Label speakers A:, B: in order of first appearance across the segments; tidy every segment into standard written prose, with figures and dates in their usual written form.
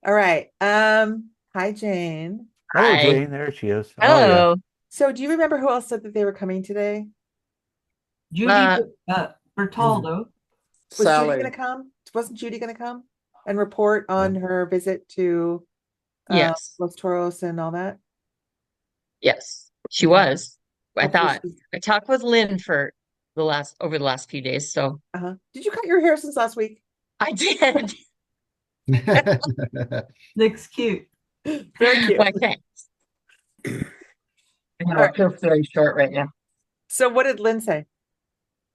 A: All right. Hi Jane.
B: Hello,
C: Hi.
B: Jane. There she is. How are you?
C: Hello.
A: So do you remember who else said that they were coming today?
C: Uh,
D: Judy
B: Judy.
D: Bertaldo.
A: Was Judy
B: Sally.
A: going to come? Wasn't Judy going to come and report
B: Yeah.
A: on her visit to
C: yes.
A: Los Toros and all that?
C: Yes. She
A: Okay.
C: was. I
A: Hopefully
C: thought
A: she's
C: I talked with Lynn for over the last few days, so
A: Did you cut your hair since last week?
C: I did.
D: Looks cute.
A: Very cute.
C: Why thanks. I
A: All
C: know
A: right.
C: it feels very short right now.
A: So what did Lynn say?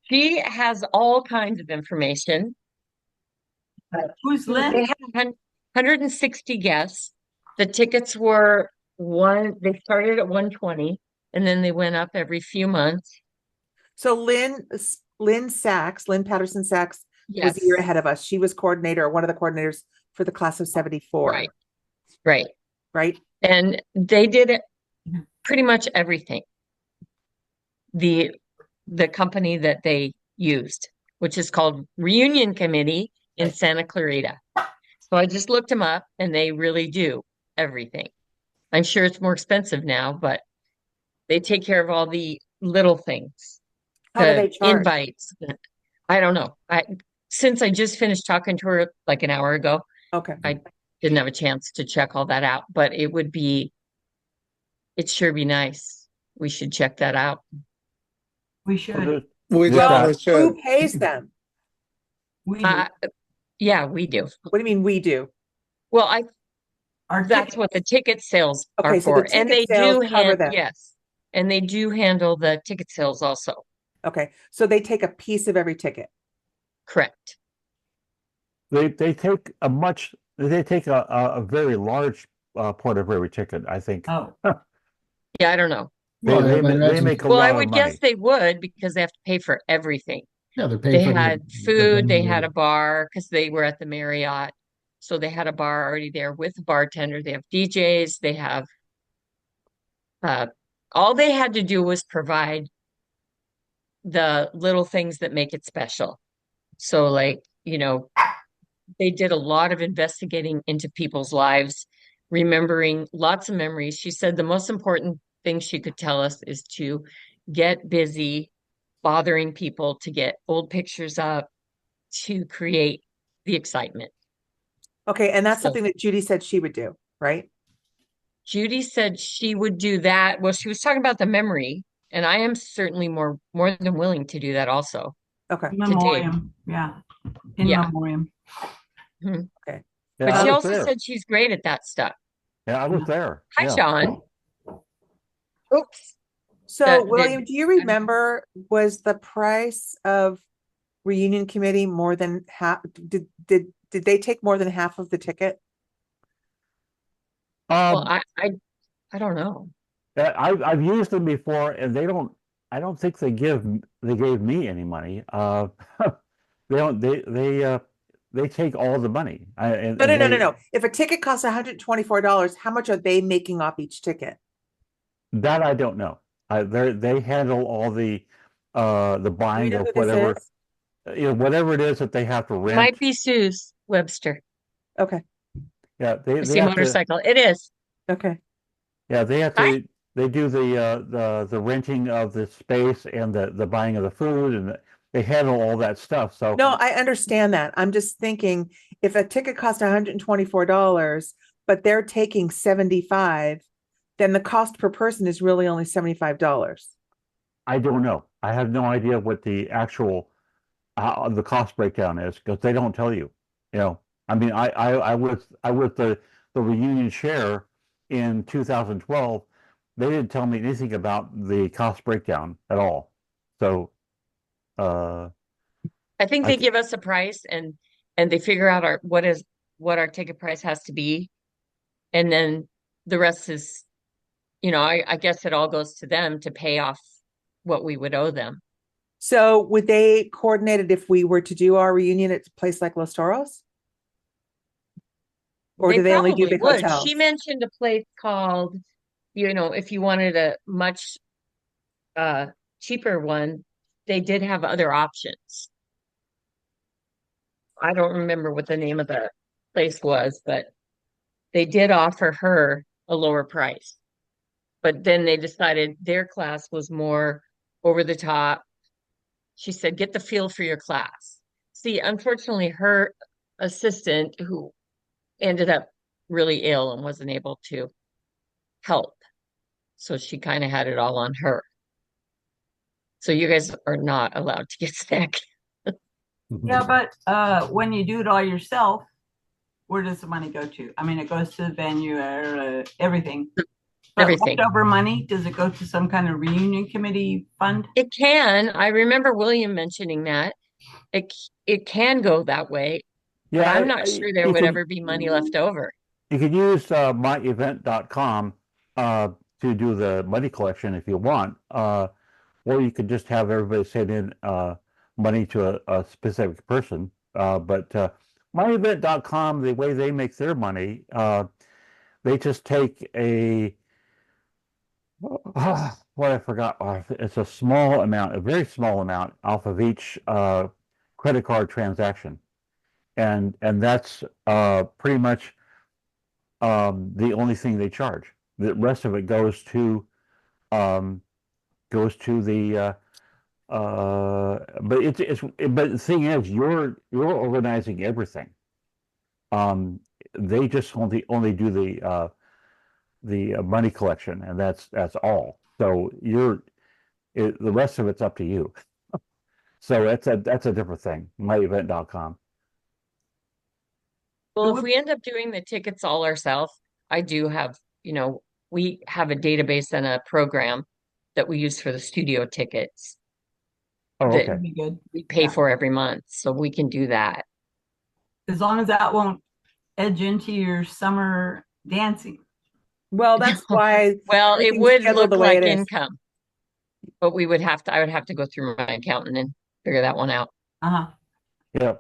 C: She has all kinds of information.
D: Who's
C: They
D: Lynn?
C: had 160 guests. The tickets were they started at 120 and then they went up every few months.
A: So Lynn Patterson Sachs was a year
C: Yes.
A: ahead of us. She was coordinator, one of the coordinators for the class of 74,
C: Right. Right.
A: right?
C: And they did it pretty much everything. The company that they used, which is called Reunion Committee in
A: Right.
C: Santa Clarita. So I just looked them up and they really do everything. I'm sure it's more expensive now, but they take care of all the little things,
A: How do
C: the
A: they charge?
C: invites. I don't know. Since I just finished talking to her like an hour ago,
A: Okay.
C: I didn't have a chance to check all that out, but it'd sure be nice. We should check that out.
D: We
B: Well,
D: should.
E: We
B: there's
A: Well,
E: definitely
B: that.
A: who
E: should.
A: pays them?
D: We do.
C: Uh, yeah, we do.
A: What do you mean we do?
C: Well,
D: Our
C: that's what the
D: tickets.
C: ticket sales are
A: Okay, so the
C: for. And
A: ticket
C: they
A: sales
C: do
A: cover them.
C: yes. And they do handle the ticket sales also.
A: Okay, so they take a piece of every ticket.
C: Correct.
B: They take a very large part of every ticket, I think.
D: Oh,
C: Yeah, I don't know.
E: Well, I
B: They
E: imagine,
B: make a
C: Well, I
B: lot of
C: would guess
B: money.
C: they would because they have to pay for everything.
E: yeah, they're paying
C: They
E: for
C: had
E: the
C: food, they had
E: venue.
C: a bar because they were at the Marriott. So they had a bar already there with a bartender. They have DJs, they have uh all they had to do was provide the little things that make it special. So like, they did a lot of investigating into people's lives, remembering lots of memories. She said the most important thing she could tell us is to get busy bothering people to get old pictures up to create the excitement.
A: Okay, and that's
C: So
A: something that Judy said she would do, right?
C: Judy said she would do that. Well, she was talking about the memory, and I am certainly more than willing to do that also
A: Okay,
D: in
C: to take.
D: memoriam. Yeah, in
C: Yeah.
D: memoriam.
C: Mhm.
A: okay.
B: Yeah,
C: But
B: I
C: she
B: was
C: also
B: there.
C: said she's great at that stuff.
B: Yeah, I was there.
C: Hi,
B: Yeah.
C: Sean. Oops.
A: So,
C: The
A: William, do you remember was the price of reunion committee more than half? Did they take more than half of the ticket?
C: well,
B: Um,
C: I don't know.
B: I've used them before, and they don't. I don't think they gave me any money. They don't. They take all the money.
A: No,
B: And
A: no, no, no,
B: they
A: no. If a ticket costs $124, how much are they making off each ticket?
B: that I don't know. They handle all the
A: Do we
B: buying
A: know
B: of
A: who this is?
B: whatever it is that they have to
C: It might
B: rent.
C: be Sue's Webster.
A: Okay,
B: Yeah,
C: I
B: they
C: see
B: have to.
C: motorcycle. It is.
A: okay.
B: Yeah, they have
C: Hi.
B: to. They do the renting of the space and the buying of the food, and they handle all that stuff. So
A: No, I understand that. I'm just thinking if a ticket costs $124, but they're taking 75, then the cost per person is really only $75.
B: I don't know. I have no idea what the actual the cost breakdown is because they don't tell you. You know, I mean, I was the reunion share in 2012. They didn't tell me anything about the cost breakdown at all. So uh,
C: I think
B: I
C: they
B: th
C: give us a price and they figure out what our ticket price has to be. And then the rest is, I guess it all goes to them to pay off what we would owe them.
A: So would they coordinate it if we were to do our reunion at a place like Los Toros? Or
C: They
A: do they only do
C: probably
A: big
C: would. She
A: hotels?
C: mentioned a place called, if you wanted a much uh cheaper one, they did have other options. I don't remember what the name of the place was, but they did offer her a lower price. But then they decided their class was more over the top. She said, get the feel for your class. See, unfortunately, her assistant, who ended up really ill and wasn't able to help. So she kind of had it all on her. So you guys are not allowed to get sick.
D: Yeah, but when you do it all yourself, where does the money go to? I mean, it goes to the venue, everything. But
C: Everything.
D: leftover money, does it go to some kind of reunion committee fund?
C: It can. I remember William mentioning that. It can go that way, but I'm not sure there
B: you
C: would
B: could
C: ever be money left over.
B: you could use myevent.com to do the money collection if you want, or you could just have everybody send in money to a specific person. But myevent.com, the way they make their money, they just take what I forgot. It's a small amount, a very small amount off of each credit card transaction, and that's pretty much the only thing they charge. The rest of it um, goes to the but but the thing is, you're organizing everything. They just only do the money collection, and that's all. So the rest of it's up to you. So that's a different thing. Myevent.com.
C: Well, if we end up doing the tickets all ourselves, I do have, we have a database and a program that we use for the studio tickets
B: Oh,
C: that
B: okay.
D: That'd be good.
C: we pay
D: Yeah.
C: for every month. So we can do that.
D: As long as that won't edge into your summer dancing.
A: Well, that's why
C: Well, it
A: everything's
C: would
A: scheduled
C: look
A: the way
C: like
A: it is.
C: income, but I would have to go through my accountant and figure that one out.
D: Uh-huh.
B: Yeah.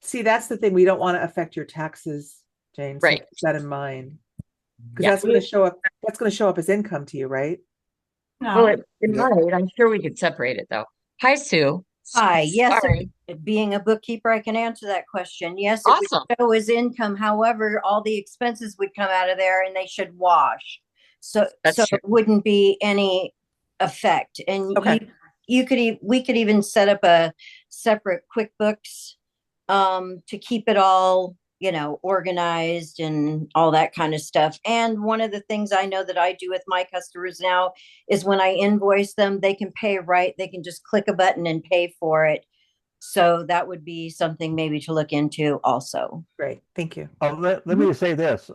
A: See, that's the thing. We don't want to affect your taxes, Jane. So
C: Right.
A: keep that in mind. Because
C: Yeah.
A: that's going to show up as income to you, right?
C: Well,
D: No,
C: it
B: Yeah.
C: might. I'm sure we could separate it though. Hi, Sue.
E: Hi, yes,
C: Sorry.
E: being a bookkeeper, I can answer that question. Yes, it
C: Awesome.
E: would show as income. However, all the expenses would come out of there and they should wash. So,
C: That's
E: so
C: true.
E: it wouldn't be any effect. And
A: Okay.
E: we could even set up a separate QuickBooks to keep it all, organized and all that kind of stuff. And one of the things I know that I do with my customers now is when I invoice them, they can pay right. They can just click a button and pay for it. So that would be something maybe to look into also.
A: Great. Thank you.
B: Let me say this.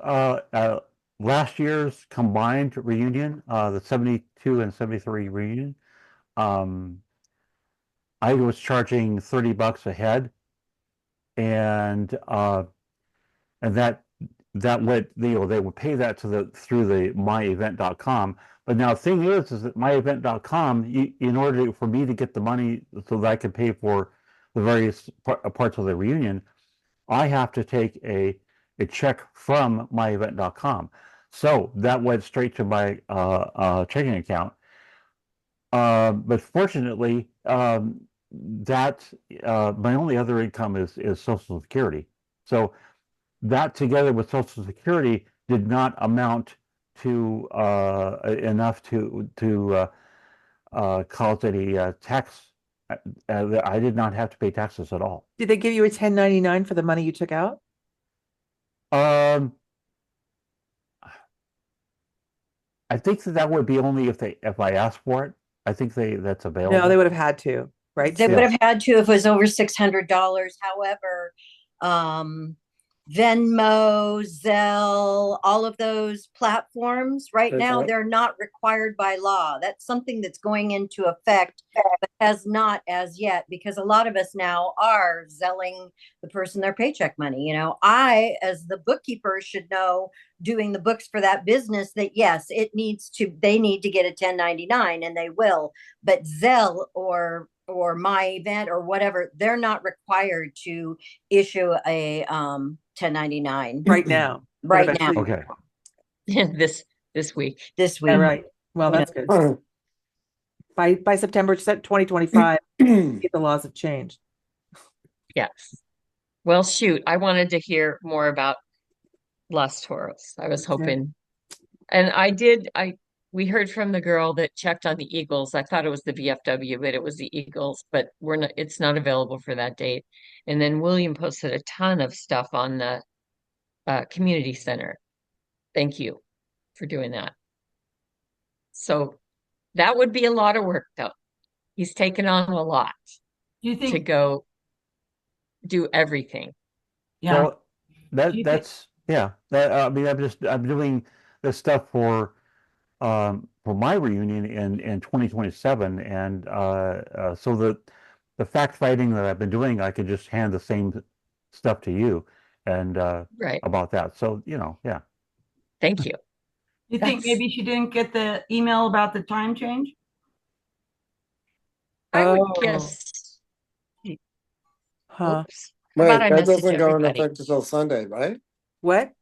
B: Last year's combined reunion, the 72 and 73 reunion, I was charging $30 a head, and that went, they would pay that through the myevent.com. But now the thing is that myevent.com, in order for me to get the money so that I can pay for the various parts of the reunion, I have to take a check from myevent.com. So that went straight to my checking account. But fortunately, that my only other income is Social Security. So that together with Social Security did not amount to enough to cause any tax. I did not have to pay taxes at all.
A: Did they give you a 1099 for the money you took out?
B: I think that would be only if I asked for it. I think that's available.
A: No, they would have had to, right?
E: They
A: Sue?
E: would have had to if it was over $600. However, Venmo, Zelle, all of those platforms right now, they're not required by law. That's something that's going into effect, but has not as yet, because a lot of us now are zelling the person their paycheck money. I, as the bookkeeper, should know, doing the books for that business, that yes, they need to get a 1099, and they will. But Zelle or my event or whatever, they're not required to issue a 1099
A: Right now.
E: right
A: But
E: now,
A: eventually-
B: Okay.
C: this week.
E: this week.
A: All right. Well, that's good. By September 2025, the laws have changed.
C: Yes. Well, shoot, I wanted to hear more about Los Toros. I was
A: Yeah.
C: hoping, and we heard from the girl that checked on the Eagles. I thought it was the VFW, but it was the Eagles, but it's not available for that date. And then William posted a ton of stuff on the community center. Thank you for doing that. So that would be a lot of work, though. He's taken on a lot
D: Do you
C: to
D: think?
C: go do everything.
D: Yeah.
B: Well,
D: Do you think?
B: that's yeah. I mean, I'm doing this stuff for my reunion in 2027, and so the fact finding that I've been doing, I could just hand the same stuff to you, and
C: Right.
B: about that. So yeah.
C: Thank you.
D: You think
A: That's-
D: maybe she didn't get the email about the time change?
C: I would
A: Oh.
C: guess.
A: Huh.
C: Oops. How about I
F: Wait, that
C: message
F: doesn't go into
C: everybody?
F: effect until Sunday, right?
A: What?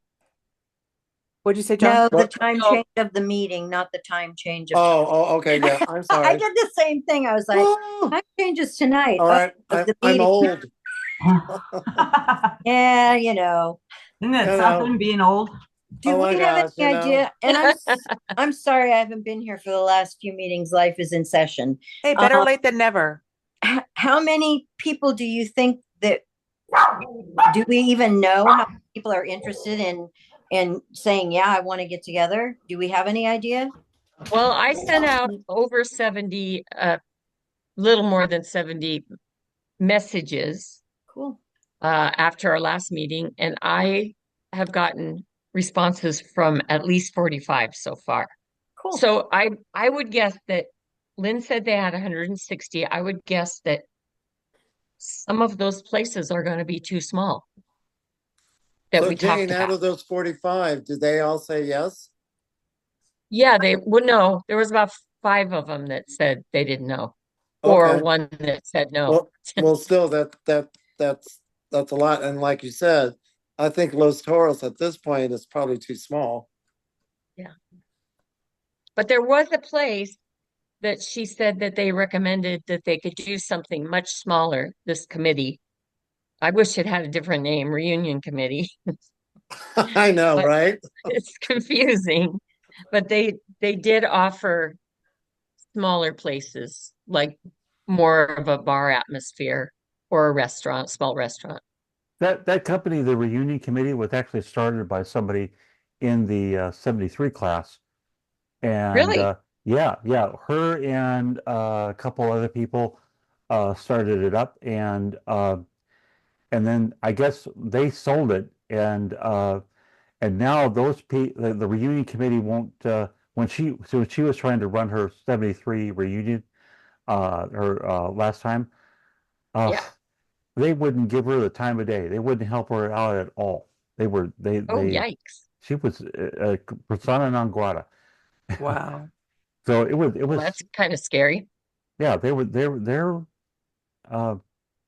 A: What'd you say, John?
E: No, the
F: What?
E: time
A: No.
E: change of the meeting, not the time change of.
F: Oh, okay, yeah. I'm
E: I
F: sorry.
E: did the same thing. I was like,
F: Oh,
E: time changes tonight.
F: all right,
E: of the
F: I'm
E: meeting.
F: old.
E: Yeah, you know.
D: Isn't that
F: You know.
D: something being old?
E: Do
F: Oh
E: we
F: my
E: have
F: gosh,
E: any
F: you know.
E: idea? And I'm sorry I haven't been here for the last few meetings. Life is in session.
A: Hey, better late than never.
E: How many people do you think that do we even know how many people are interested in saying, yeah, I want to get together? Do we have any idea?
C: Well, I sent out over 70, little more than 70 messages
E: Cool.
C: after our last meeting, and I have gotten responses from at least 45 so far.
E: Cool.
C: So I would guess that Lynn said they had 160. I would guess that some of those places are going to be too small that
F: So
C: we
F: Jane,
C: talked
F: out
C: about.
F: of those 45, did they all say yes?
C: Yeah, they would know. There was about 5 of them that said they didn't know, or
F: Okay.
C: one that said no.
F: Well, still that's a lot. And like you said, I think Los Toros at this point is probably too small.
C: But there was a place that she said that they recommended that they could do something much smaller, this committee. I wish it had a different name, reunion committee.
F: I know,
C: But-
F: right?
C: It's confusing, but they did offer smaller places, like more of a bar atmosphere or a restaurant, small restaurant.
B: That company, the reunion committee, was actually started by somebody in the 73 class. And
C: Really?
B: yeah, her and a couple other people started it up, and then I guess they sold it, and now the reunion committee won't when she was trying to run her 73 reunion her last time,
C: Yeah.
B: they wouldn't give her the time of day. They wouldn't help her out at all. They
C: Oh, yikes.
B: she was persona non grata.
A: Wow.
B: So it
C: Well,
B: was
C: that's kind of scary.
B: yeah, they're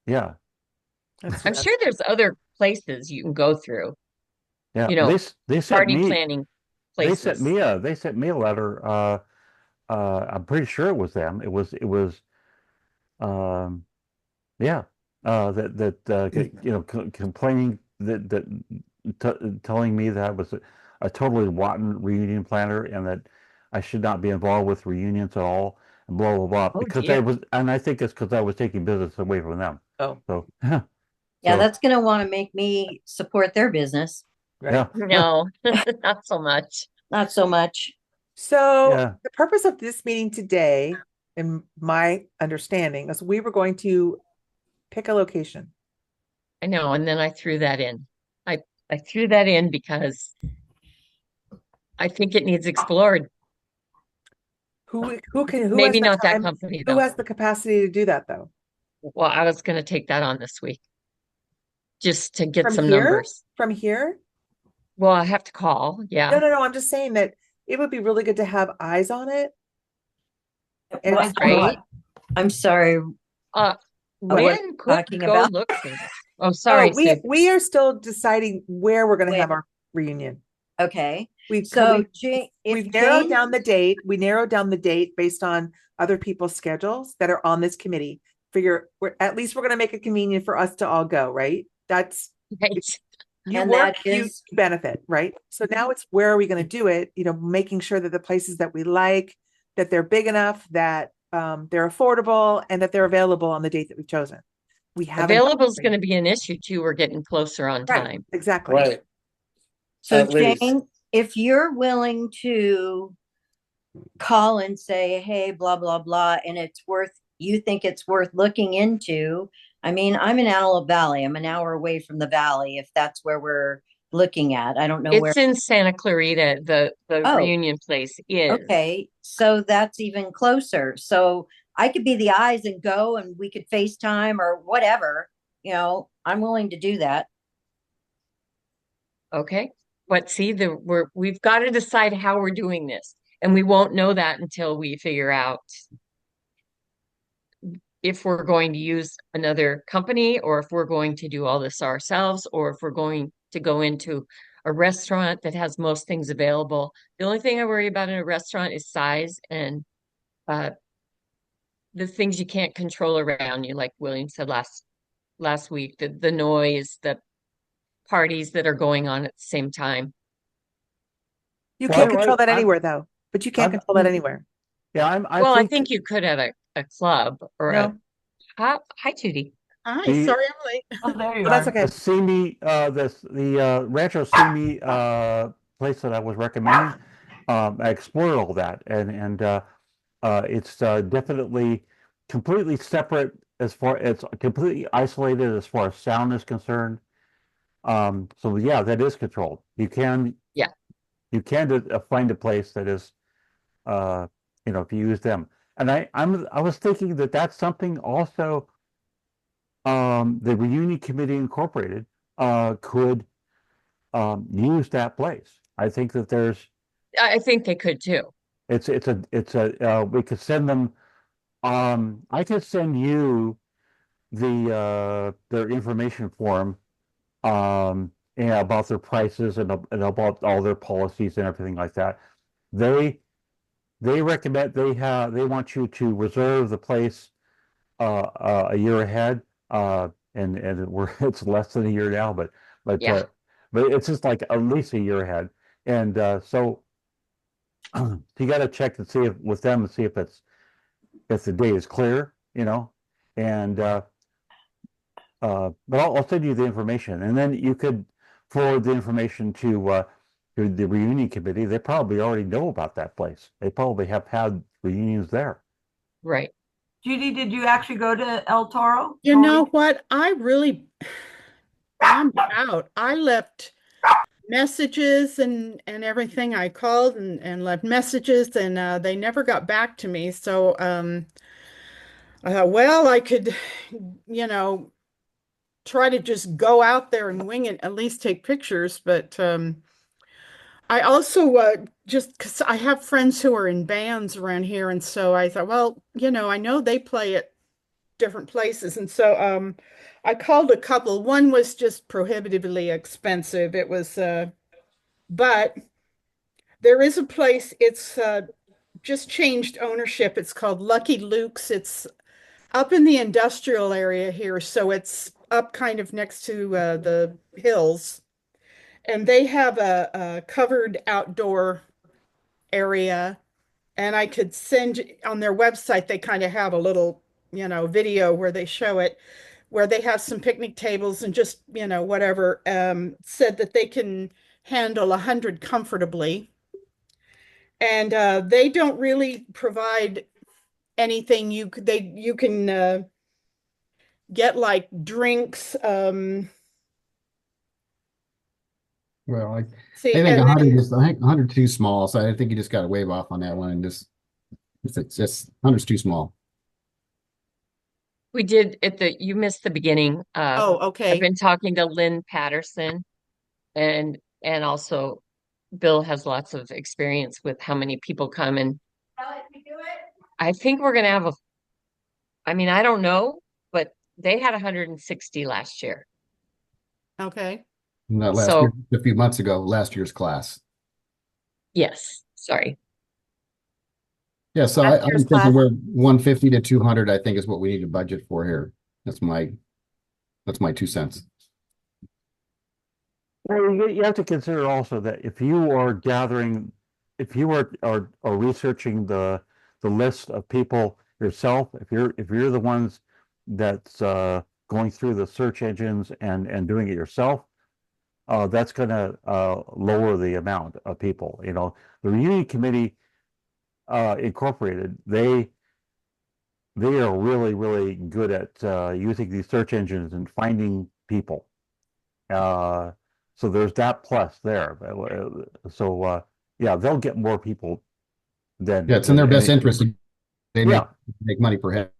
B: yeah.
A: That's
C: I'm sure there's other places you can go through,
B: Yeah,
C: you know,
B: they sent
C: party
B: me
C: planning places.
B: they sent me a letter. I'm pretty sure it was them. It was um yeah complaining telling me that I was a totally rotten reunion planner and that I should not be involved with reunions at all and blah blah blah
C: Oh,
B: because
C: dear.
B: I think it's because I was taking business away from them.
A: Oh,
B: So
E: Yeah,
B: so,
E: that's going to want to make me support their business.
A: right.
B: yeah.
C: No, not so much.
E: Not so much.
A: So
B: Yeah.
A: the purpose of this meeting today, in my understanding, is we were going to pick a location.
C: I know, and then I threw that in. I threw that in because I think it needs explored.
A: Who has
C: Maybe
A: the
C: not that
A: time?
C: company
A: Who
C: though.
A: has the capacity to do that though?
C: Well, I was going to take that on this week just to get
A: From
C: some
A: here?
C: numbers.
A: From here?
C: Well, I have to call.
A: No,
C: Yeah.
A: no. I'm just saying that it would be really good to have eyes on it. And
D: Eyes on
C: Right.
D: what?
E: I'm sorry.
C: Lynn
E: what
C: could
E: talking
C: go
E: about?
C: look for this. Oh, sorry, Sue.
A: we are still deciding where we're going to
E: Wait.
A: have our reunion.
E: Okay.
A: We've
E: So
A: we,
E: if
A: we've narrowed
E: Jane-
A: down the date. We narrowed down the date based on other people's schedules that are on this committee. At least we're going to make it convenient for us to all go, right? That's
C: Right.
A: You
E: And
A: work,
E: that
A: you
E: is,
A: benefit, right? So now it's where are we going to do it? Making sure that the places that we like, that they're big enough, that they're affordable, and that they're available on the date that we've chosen. We haven't.
C: Available is going to be an issue too. We're getting closer on
A: Right,
C: time.
A: exactly.
F: Right.
E: so
F: At least.
E: Jane, if you're willing to call and say, hey, blah, blah, blah, and you think it's worth looking into. I mean, I'm in Antelope Valley. I'm an hour away from the valley, if that's where we're looking at. I don't know where.
C: It's in Santa Clarita. The
E: Oh,
C: reunion place is.
E: okay. So that's even closer. So I could be the eyes and go and we could FaceTime or whatever. I'm willing to do that.
C: Okay. But see, we've got to decide how we're doing this. And we won't know that until we figure out if we're going to use another company or if we're going to do all this ourselves or if we're going to go into a restaurant that has most things available. The only thing I worry about in a restaurant is size and uh, the things you can't control around you, like William said last week, the noise, the parties that are going on at the same time.
A: You
B: Well,
A: can't control that
B: I'm,
A: anywhere though, but you can't
B: I'm,
A: control that anywhere.
B: yeah, I
C: Well, I
B: think
C: think you could at a club or
A: No,
C: hi, Judy.
G: Hi,
B: the
G: sorry I'm late.
D: Oh, there you
A: well, that's
D: are.
A: okay.
B: the Simi, the Rancho Simi place that I was recommending, I explored all that, and it's definitely completely separate it's completely isolated as far as sound is concerned. So yeah, that is controlled.
C: Yeah.
B: You can find a place that is, if you use them. And I was thinking that that's something also, the Reunion Committee Incorporated, could, use that place. I think that
C: I think they could too.
B: we could send them, I could send you their information form, about their prices and about all their policies and everything like that. They recommend they want you to reserve the place a year ahead, it's less than a year now, but
C: Yeah.
B: but it's just like at least a year ahead, and so you got to check to see if with them and see if the day is clear, and but I'll send you the information, and then you could forward the information to the reunion committee. They probably already know about that place. They probably have had reunions there.
C: Right.
D: Judy, did you actually go to El Toro?
G: You know what? I really bombed out. I left messages and everything. I called and left messages and they never got back to me. So I thought, well, I could, try to just go out there and wing it, at least take pictures. But I also just because I have friends who are in bands around here, and so I thought, well, I know they play at different places, and so I called a couple. One was just prohibitively expensive. It was, but there is a place. It's just changed ownership. It's called Lucky Luke's. It's up in the industrial area here, so it's up kind of next to the hills. And they have a covered outdoor area. And I could send on their website, they kind of have a little, video where they show it, where they have some picnic tables and just, whatever, said that they can handle 100 comfortably. And they don't really provide anything you can get like drinks.
H: Well,
G: See,
H: I think
G: and
H: 100
G: then
H: is, I think 100 too small. So I think you just got to wave off on that one and it's just 100's too small.
C: We did you missed the beginning.
G: oh,
C: I've
G: okay.
C: been talking to Lynn Patterson and also Bill has lots of experience with how many people come and I think we're gonna have I don't know, but they had 160 last year.
G: Okay.
H: Not last year,
C: So
H: a few months ago, last year's class.
C: yes, sorry.
H: Yeah, so
A: Last
H: I'm
A: year's
H: thinking
A: class.
H: we're 150 to 200, I think is what we need to budget for here. That's my 2 cents.
B: Well, you have to consider also that if you are gathering, if you are researching the list of people yourself, if you're the ones that's going through the search engines and doing it yourself, that's going to lower the amount of people. You know, the reunion committee incorporated, they are really, really good at using these search engines and finding people. So there's that plus there. So yeah, they'll get more people than
H: Yeah, it's in their best
B: any.
H: interest. They
B: Yeah,
H: make money per head.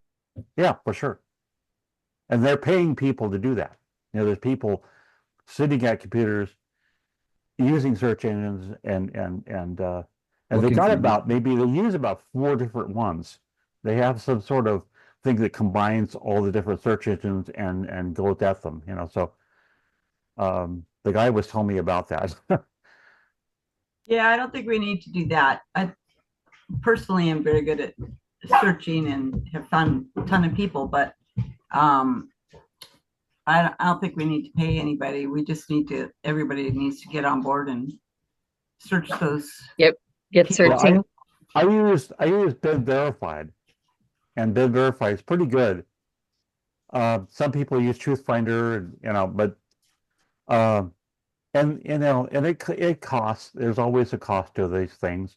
B: yeah, for sure. And they're paying people to do that. You know, there's people sitting at computers using search engines and they
H: Looking
B: got
H: for
B: about, maybe they use about 4 different ones. They have some sort of thing that combines all the different search engines and goes at them, you know. So the guy was telling me about that.
D: Yeah, I don't think we need to do that. I personally am very good at searching and have found a ton of people, but um, I don't think we need to pay anybody. We just need to, everybody needs to get on board and search those.
C: Yep. Get
D: people.
B: Yeah,
C: searching.
B: I used Bid Verified, and Bid Verified is pretty good. Some people use Truth Finder, and you know, but and you know, and it costs. There's always a cost to these things,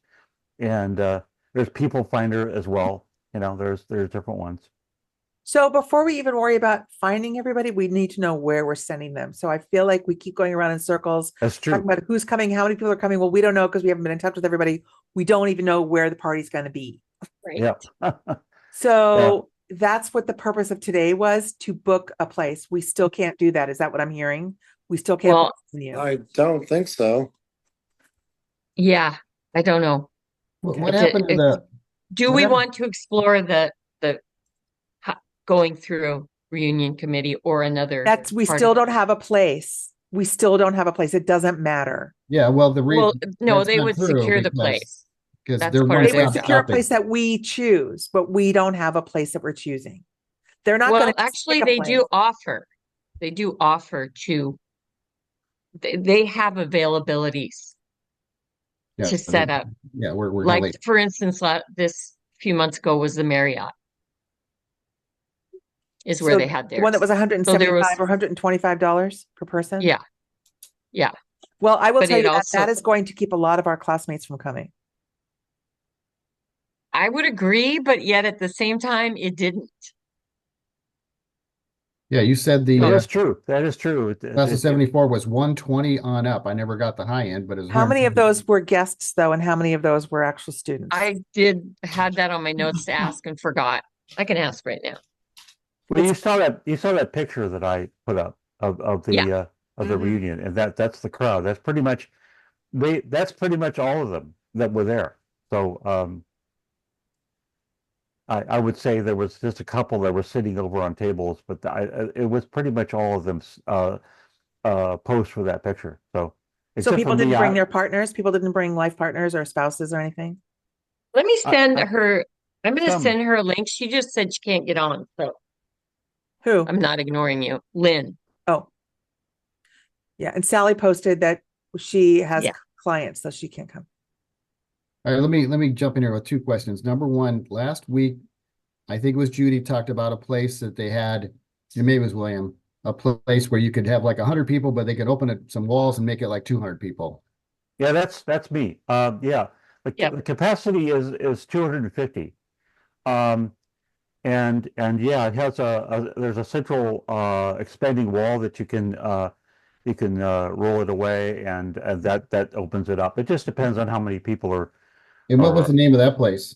B: and there's People Finder as well. You know, there's different ones.
A: So before we even worry about finding everybody, we need to know where we're sending them. So I feel like we keep going around in circles,
B: That's
A: talking
B: true.
A: about who's coming, how many people are coming. Well, we don't know because we haven't been in touch with everybody. We don't even know where the party's going to be.
C: Right.
B: Yeah.
A: So that's what the purpose of today was, to book a place. We still can't do that. Is that what I'm hearing? We still can't
C: Well,
A: book you.
F: I don't think so.
C: yeah, I don't know.
H: What
C: It-
H: happened to
C: it-
H: the?
C: Do
H: what
C: we
H: happened-
C: want to explore the going through reunion committee or another?
A: That's, we
C: part
A: still
C: of-
A: don't have a place. We still don't have a place. It doesn't matter.
H: Yeah, well, the
C: Well,
H: reason
C: no, they would secure the place.
H: because
C: That's
H: they're
C: part of
A: They
C: their
A: would
C: job.
A: secure a place that we choose, but we don't have a place that we're choosing. They're not
C: Well,
A: going to
C: actually, they do offer. They do offer to. They have availabilities to set up.
H: Yeah, we're gonna
C: Like,
H: wait.
C: for instance, this few months ago was the Marriott. Is where they had
A: the one that
C: theirs.
A: was $175
C: So there was-
A: or $125 per person.
C: Yeah. Yeah.
A: Well, I will
C: But
A: tell
C: it
A: you that
C: also-
A: that is going to keep a lot of our classmates from coming.
C: I would agree, but yet at the same time, it didn't.
H: Yeah, you said the
B: That is true. That is true.
H: class of 74 was 120 on up. I never got the high end, but it was
A: How many of
H: 120.
A: those were guests though, and how many of those were actual students?
C: I had that on my notes to ask and forgot. I can ask right now.
B: Well, you saw that picture that I put up of the
C: Yeah.
B: of the
A: Mhm.
B: reunion, and that's the crowd. That's pretty much all of them that were there. So I would say there was just a couple that were sitting over on tables, but it was pretty much all of them posed for that picture. So
A: So
B: except
A: people
B: for me,
A: didn't bring their partners. People didn't bring life partners or spouses or anything.
C: Let me send
B: I-
C: her. I'm going to
B: some-
C: send her a link. She just said she can't get on, so
A: Who?
C: I'm not ignoring you, Lynn.
A: Oh, yeah. And Sally posted that she has
C: Yeah.
A: clients, so she can't come.
H: All right, let me jump in here with two questions. Number one, last week, I think it was Judy talked about a place that they had, and maybe it was William, a place where you could have like 100 people, but they could open it some walls and make it like 200 people.
B: Yeah, that's me. Yeah,
C: Yep.
B: the capacity is 250. And yeah, it has there's a central expanding wall that you can roll it away, and that opens it up. It just depends on how many people are.
H: And what was the name of that place?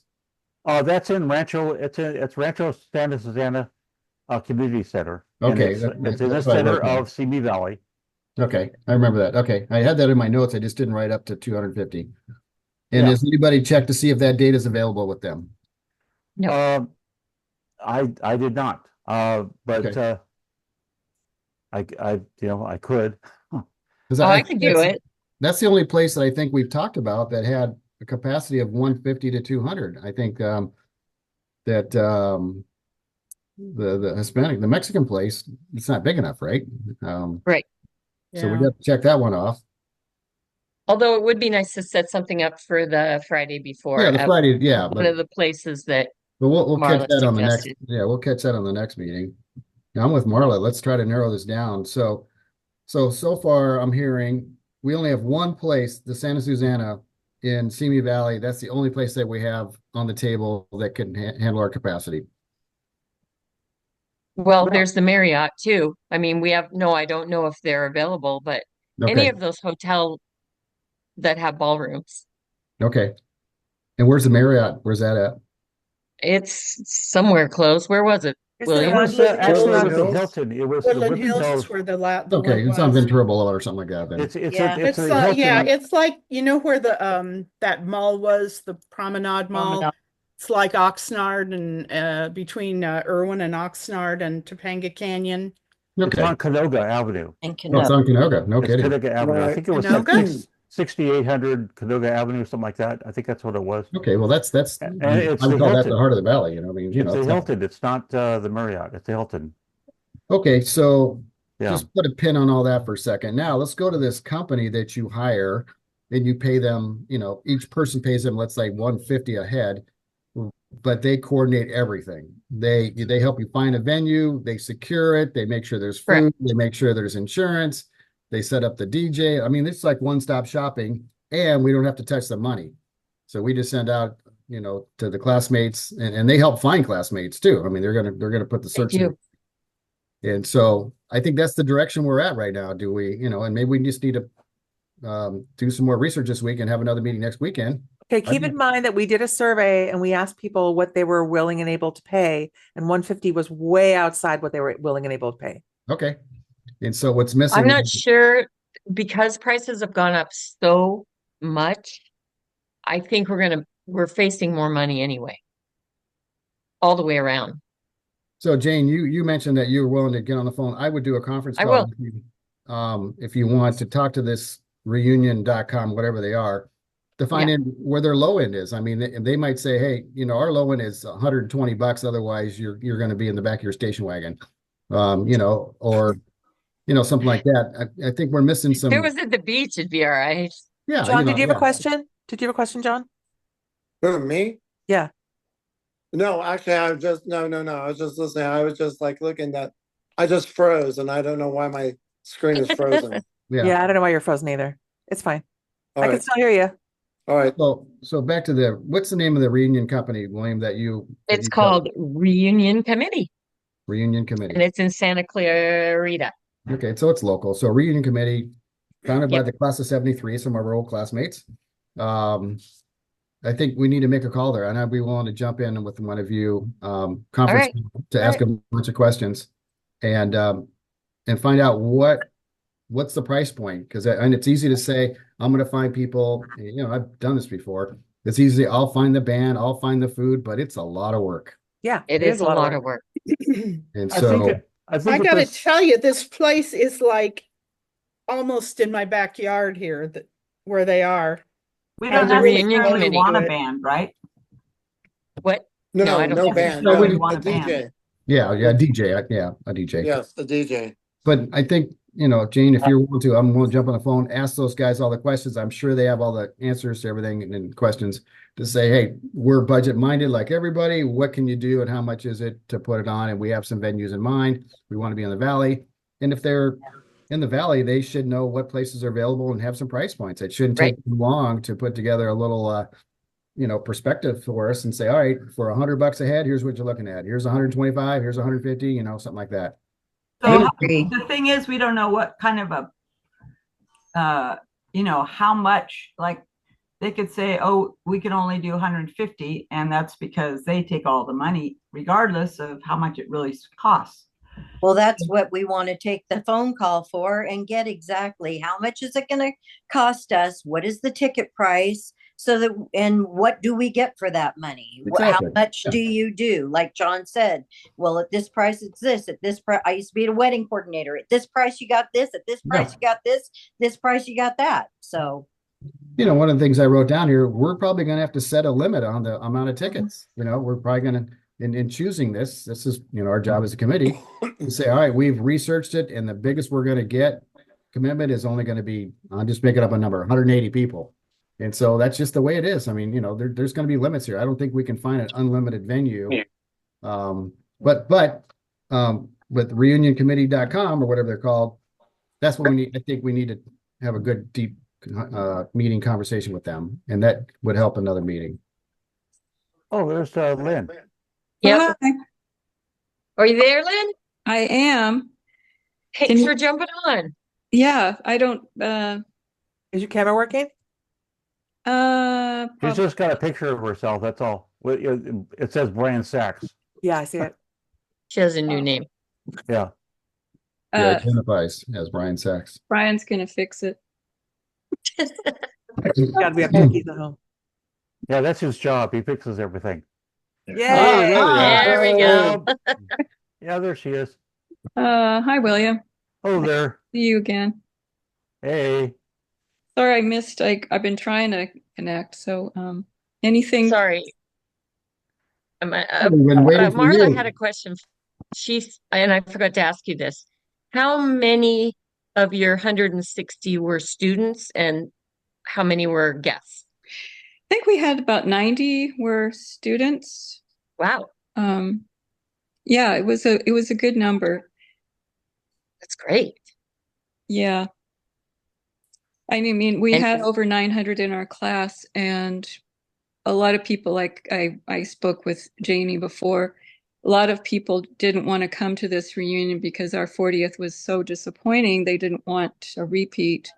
B: That's in Rancho. It's Rancho Santa Susana Community Center.
H: Okay,
B: and it's in the
H: that's what I wrote
B: center
H: down.
B: of Simi Valley.
H: Okay, I remember that. Okay, I had that in my notes. I just didn't write up to 250. And
B: Yeah.
H: has anybody checked to see if that data is available with them?
C: No.
B: I did not. But
H: Okay.
B: I could.
H: Because
C: I could do it.
H: That's the only place that I think we've talked about that had a capacity of 150 to 200. I think that the Hispanic, the Mexican place, it's not big enough, right?
C: Right.
H: So we
G: Yeah.
H: got to check that one off.
C: Although it would be nice to set something up for the Friday before
H: Yeah, the
C: at
H: Friday, yeah,
C: one of the places that
H: but we'll catch
C: Marla
H: that on the next,
C: suggested.
H: yeah, we'll catch that on the next meeting. Now, I'm with Marla. Let's try to narrow this down. So far I'm hearing we only have one place, the Santa Susana in Simi Valley. That's the only place that we have on the table that can handle our capacity.
C: Well, there's the Marriott too. I mean, I don't know if they're available, but any
H: Okay,
C: of those hotels that have ballrooms,
H: okay. And where's the Marriott? Where's that at?
C: it's somewhere close. Where was it,
A: Is it
B: It
C: William?
B: was
A: Woodland
B: actually it
A: Hills?
B: was the
F: Hills?
B: Hilton. It was the
G: Woodland
B: Woodland
G: Hills
B: Hills.
G: is where the
H: Okay,
G: one
H: it's on
G: was.
H: Ventura Boulevard or something like that then.
B: It's
E: Yeah.
B: it's
G: It's
B: a Hilton.
G: yeah, it's like where the that mall was, the Promenade Mall.
E: Promenade.
G: It's like Oxnard and between Irwin and Oxnard and Topanga Canyon.
B: It's
H: Okay.
B: on Canoga Avenue.
E: And
H: Oh, it's
E: Canoga.
H: on Canoga. No
B: It's
H: kidding.
B: Canoga Avenue. I
F: Right.
B: think it was
G: Canoga?
B: 6800 Canoga Avenue, something like that. I think that's what it was.
H: Okay, well that's
B: And
H: I
B: it's
H: would
B: the
H: call that the
B: Hilton.
H: heart of the valley, I mean,
B: It's the
H: it's not-
B: Hilton. It's not the Marriott. It's the Hilton.
H: Okay, so
B: Yeah.
H: just put a pin on all that for a second. Now let's go to this company that you hire and you pay them, each person pays them, let's say 150 a head, but they coordinate everything. They help you find a venue, they secure it, they make sure there's food,
C: Correct.
H: they make sure there's insurance, they set up the DJ. I mean, it's like one-stop shopping and we don't have to touch the money. So we just send out, to the classmates and they help find classmates too. I mean, they're gonna put the
C: Thank
H: search in.
C: you.
H: And so I think that's the direction we're at right now. Do we, and maybe we just need to do some more research this week and have another meeting next weekend.
A: Okay, keep in mind that we did a survey and we asked people what they were willing and able to pay, and 150 was way outside what they were willing and able to pay.
H: Okay. And so what's missing?
C: I'm not sure because prices have gone up so much. I think we're facing more money anyway, all the way around.
H: So Jane, you mentioned that you were willing to get on the phone. I would do a conference
C: I
H: call
C: will.
H: with you, if you want to talk to this reunion.com, whatever they are, to find in where their low end is. I mean, they might say, hey, our low end is $120. Otherwise, you're going to be in the back of your station wagon, or something like that. I think we're missing some.
C: If it was at the beach, it'd be all right.
H: Yeah,
A: John, did you have
H: yeah.
A: a question? Did you have a question, John?
F: Who, me?
A: Yeah.
F: No, actually, I was just no. I was just listening. I was just like looking at. I just froze, and I don't know why my screen is frozen.
A: Yeah, I don't know why you're frozen either. It's fine.
F: All
A: I can
F: right,
A: still hear you.
F: all right.
H: So back to what's the name of the reunion company, William, that
C: It's
H: you
C: called Reunion Committee,
H: Reunion
C: and
H: Committee?
C: it's in Santa Clarita.
H: Okay, so it's local. So Reunion Committee, founded by
C: Yep.
H: the class of 73, some of our old classmates. I think we need to make a call there, and I'd be willing to jump in with one of you, conference to ask a bunch of questions and find out what's the price point. And it's easy to say, I'm going to find people, I've done this before. It's easy. I'll find the band, I'll find the food, but it's a lot of work.
A: Yeah,
C: It is a lot of work.
H: And
B: I
H: so,
B: think
G: I
B: if
G: gotta
B: there's-
G: tell you, this place is like almost in my backyard here, where they are.
D: We
C: And
D: don't
C: the reunion
D: necessarily
C: committee.
D: want a band, right?
C: What?
F: No,
C: No, I don't
F: no
C: think
F: band.
H: so.
F: No,
H: We
F: a DJ.
H: yeah, a DJ. Yeah, a DJ.
F: Yes, a DJ.
H: But I think, Jane, if you want to, I'm going to jump on the phone, ask those guys all the questions. I'm sure they have all the answers to everything and questions to say, hey, we're budget minded like everybody. What can you do and how much is it to put it on? And we have some venues in mind. We want to be in the valley. And if they're in the valley, they should know what places are available and have some price points. It shouldn't take too long to put together a little, perspective for us and say, all right, for $100 a head, here's what you're looking at. Here's 125, here's 150, something like that.
D: So
E: agree.
D: the thing is, we don't know what kind of how much, like they could say, oh, we can only do 150. And that's because they take all the money, regardless of how much it really costs.
E: Well, that's what we want to take the phone call for and get exactly how much is it going to cost us? What is the ticket price? So that, and what do we get for that money? How
H: Exactly.
E: much
H: Yeah.
E: do you do? Like John said, well, at this price, it's this. At this price, I used to be a wedding coordinator. At this price, you got this. At this price, you got this. This price, you got that. So,
H: One of the things I wrote down here, we're probably going to have to set a limit on the amount of tickets. We're probably going to, in choosing this is, our job as a committee to say, all right, we've researched it and the biggest we're going to get commitment is only going to be, I'm just making up a number, 180 people. And so that's just the way it is. I mean, there's going to be limits here. I don't think we can find an unlimited venue. But with reunioncommittee.com or whatever they're called, that's what we need. I think we need to have a good, deep meeting conversation with them, and that would help another meeting.
B: Oh, there's Lynn.
C: Yep.
I: Hi,
C: Are you there, Lynn?
I: I am.
C: Thanks for jumping on.
I: Yeah, I don't,
A: Is your camera working?
B: She's just got a picture of herself. That's all. It says Brian Sachs.
A: Yeah, I see it.
C: She has a new name.
B: Yeah.
H: He identifies as Brian Sachs.
I: Brian's gonna fix it.
A: God, we have turkeys at home.
B: Yeah, that's his job. He fixes everything.
A: Yeah.
C: There we go.
B: Yeah, there she is.
I: Hi, William.
B: Oh, there.
I: See you again.
B: Hey.
I: Sorry I missed, I've been trying to connect, so, anything?
C: Sorry.
H: We've been waiting for
C: Marla
H: you.
C: had a question. And I forgot to ask you this. How many of your 160 were students and how many were guests?
I: I think we had about 90 were students.
C: Wow,
I: Yeah, it was a good number.
C: that's great.
I: Yeah. I mean, we
C: And-
I: had over 900 in our class, and a lot of people, like I spoke with Janie before, a lot of people didn't want to come to this reunion because our 40th was so disappointing. They didn't want a repeat.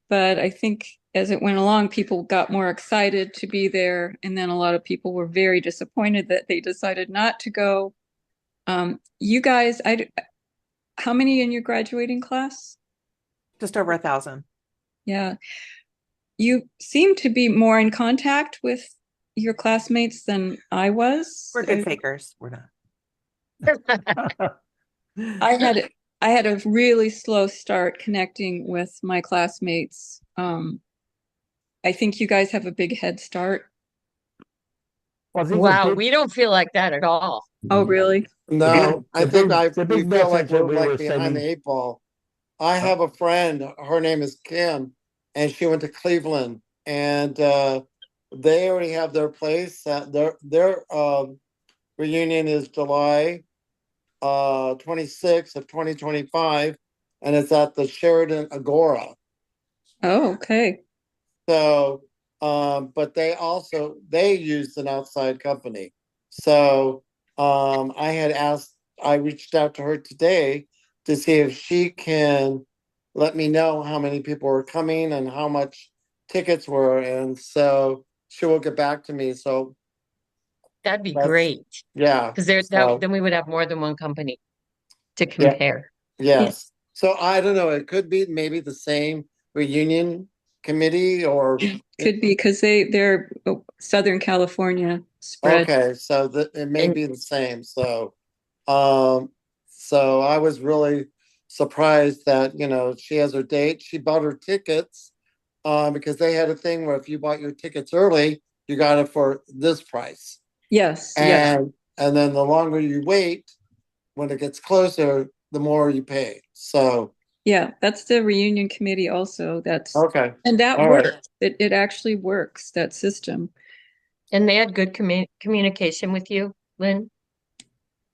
I: But I think as it went along, people got more excited to be there, and then a lot of people were very disappointed that they decided not to go. You guys, how many in your graduating class?
A: Just over 1,000.
I: Yeah. You seem to be more in contact with your classmates than I was.
A: We're good fakers. We're not.
I: I had a really slow start connecting with my classmates. I think you guys have a big head start.
B: Well, these are
C: Wow,
B: big-
C: we don't feel like that at all.
I: Oh, really?
F: No, I
B: the
F: think
B: big- the
F: we
B: big
F: feel like
B: message that
F: we're
B: we
F: like
B: were
F: behind
B: sending-
F: the 8 ball. I have a friend, her name is Kim, and she went to Cleveland, and they already have their place. Their reunion is July 26th of 2025, and it's at the Sheridan Agora.
I: Oh, okay.
F: So, but they used an outside company. So, I reached out to her today to see if she can let me know how many people were coming and how much tickets were. And so she will get back to me. So,
C: That'd be
F: That's-
C: great.
F: yeah.
C: Because
F: So-
C: then we would have more than one company to compare.
F: Yes. So I don't know. It could be maybe the same reunion committee or
I: Could be because they're Southern California spread.
F: okay, so it may be the same. So I was really surprised that, she has her date. She bought her tickets because they had a thing where if you bought your tickets early, you got it for this price.
I: Yes, yes.
F: And then the longer you wait, when it gets closer, the more you pay. So
I: Yeah, that's the reunion committee also.
F: okay.
I: And that
F: All right.
I: works. It actually works, that system.
C: And they had good communication with you, Lynn?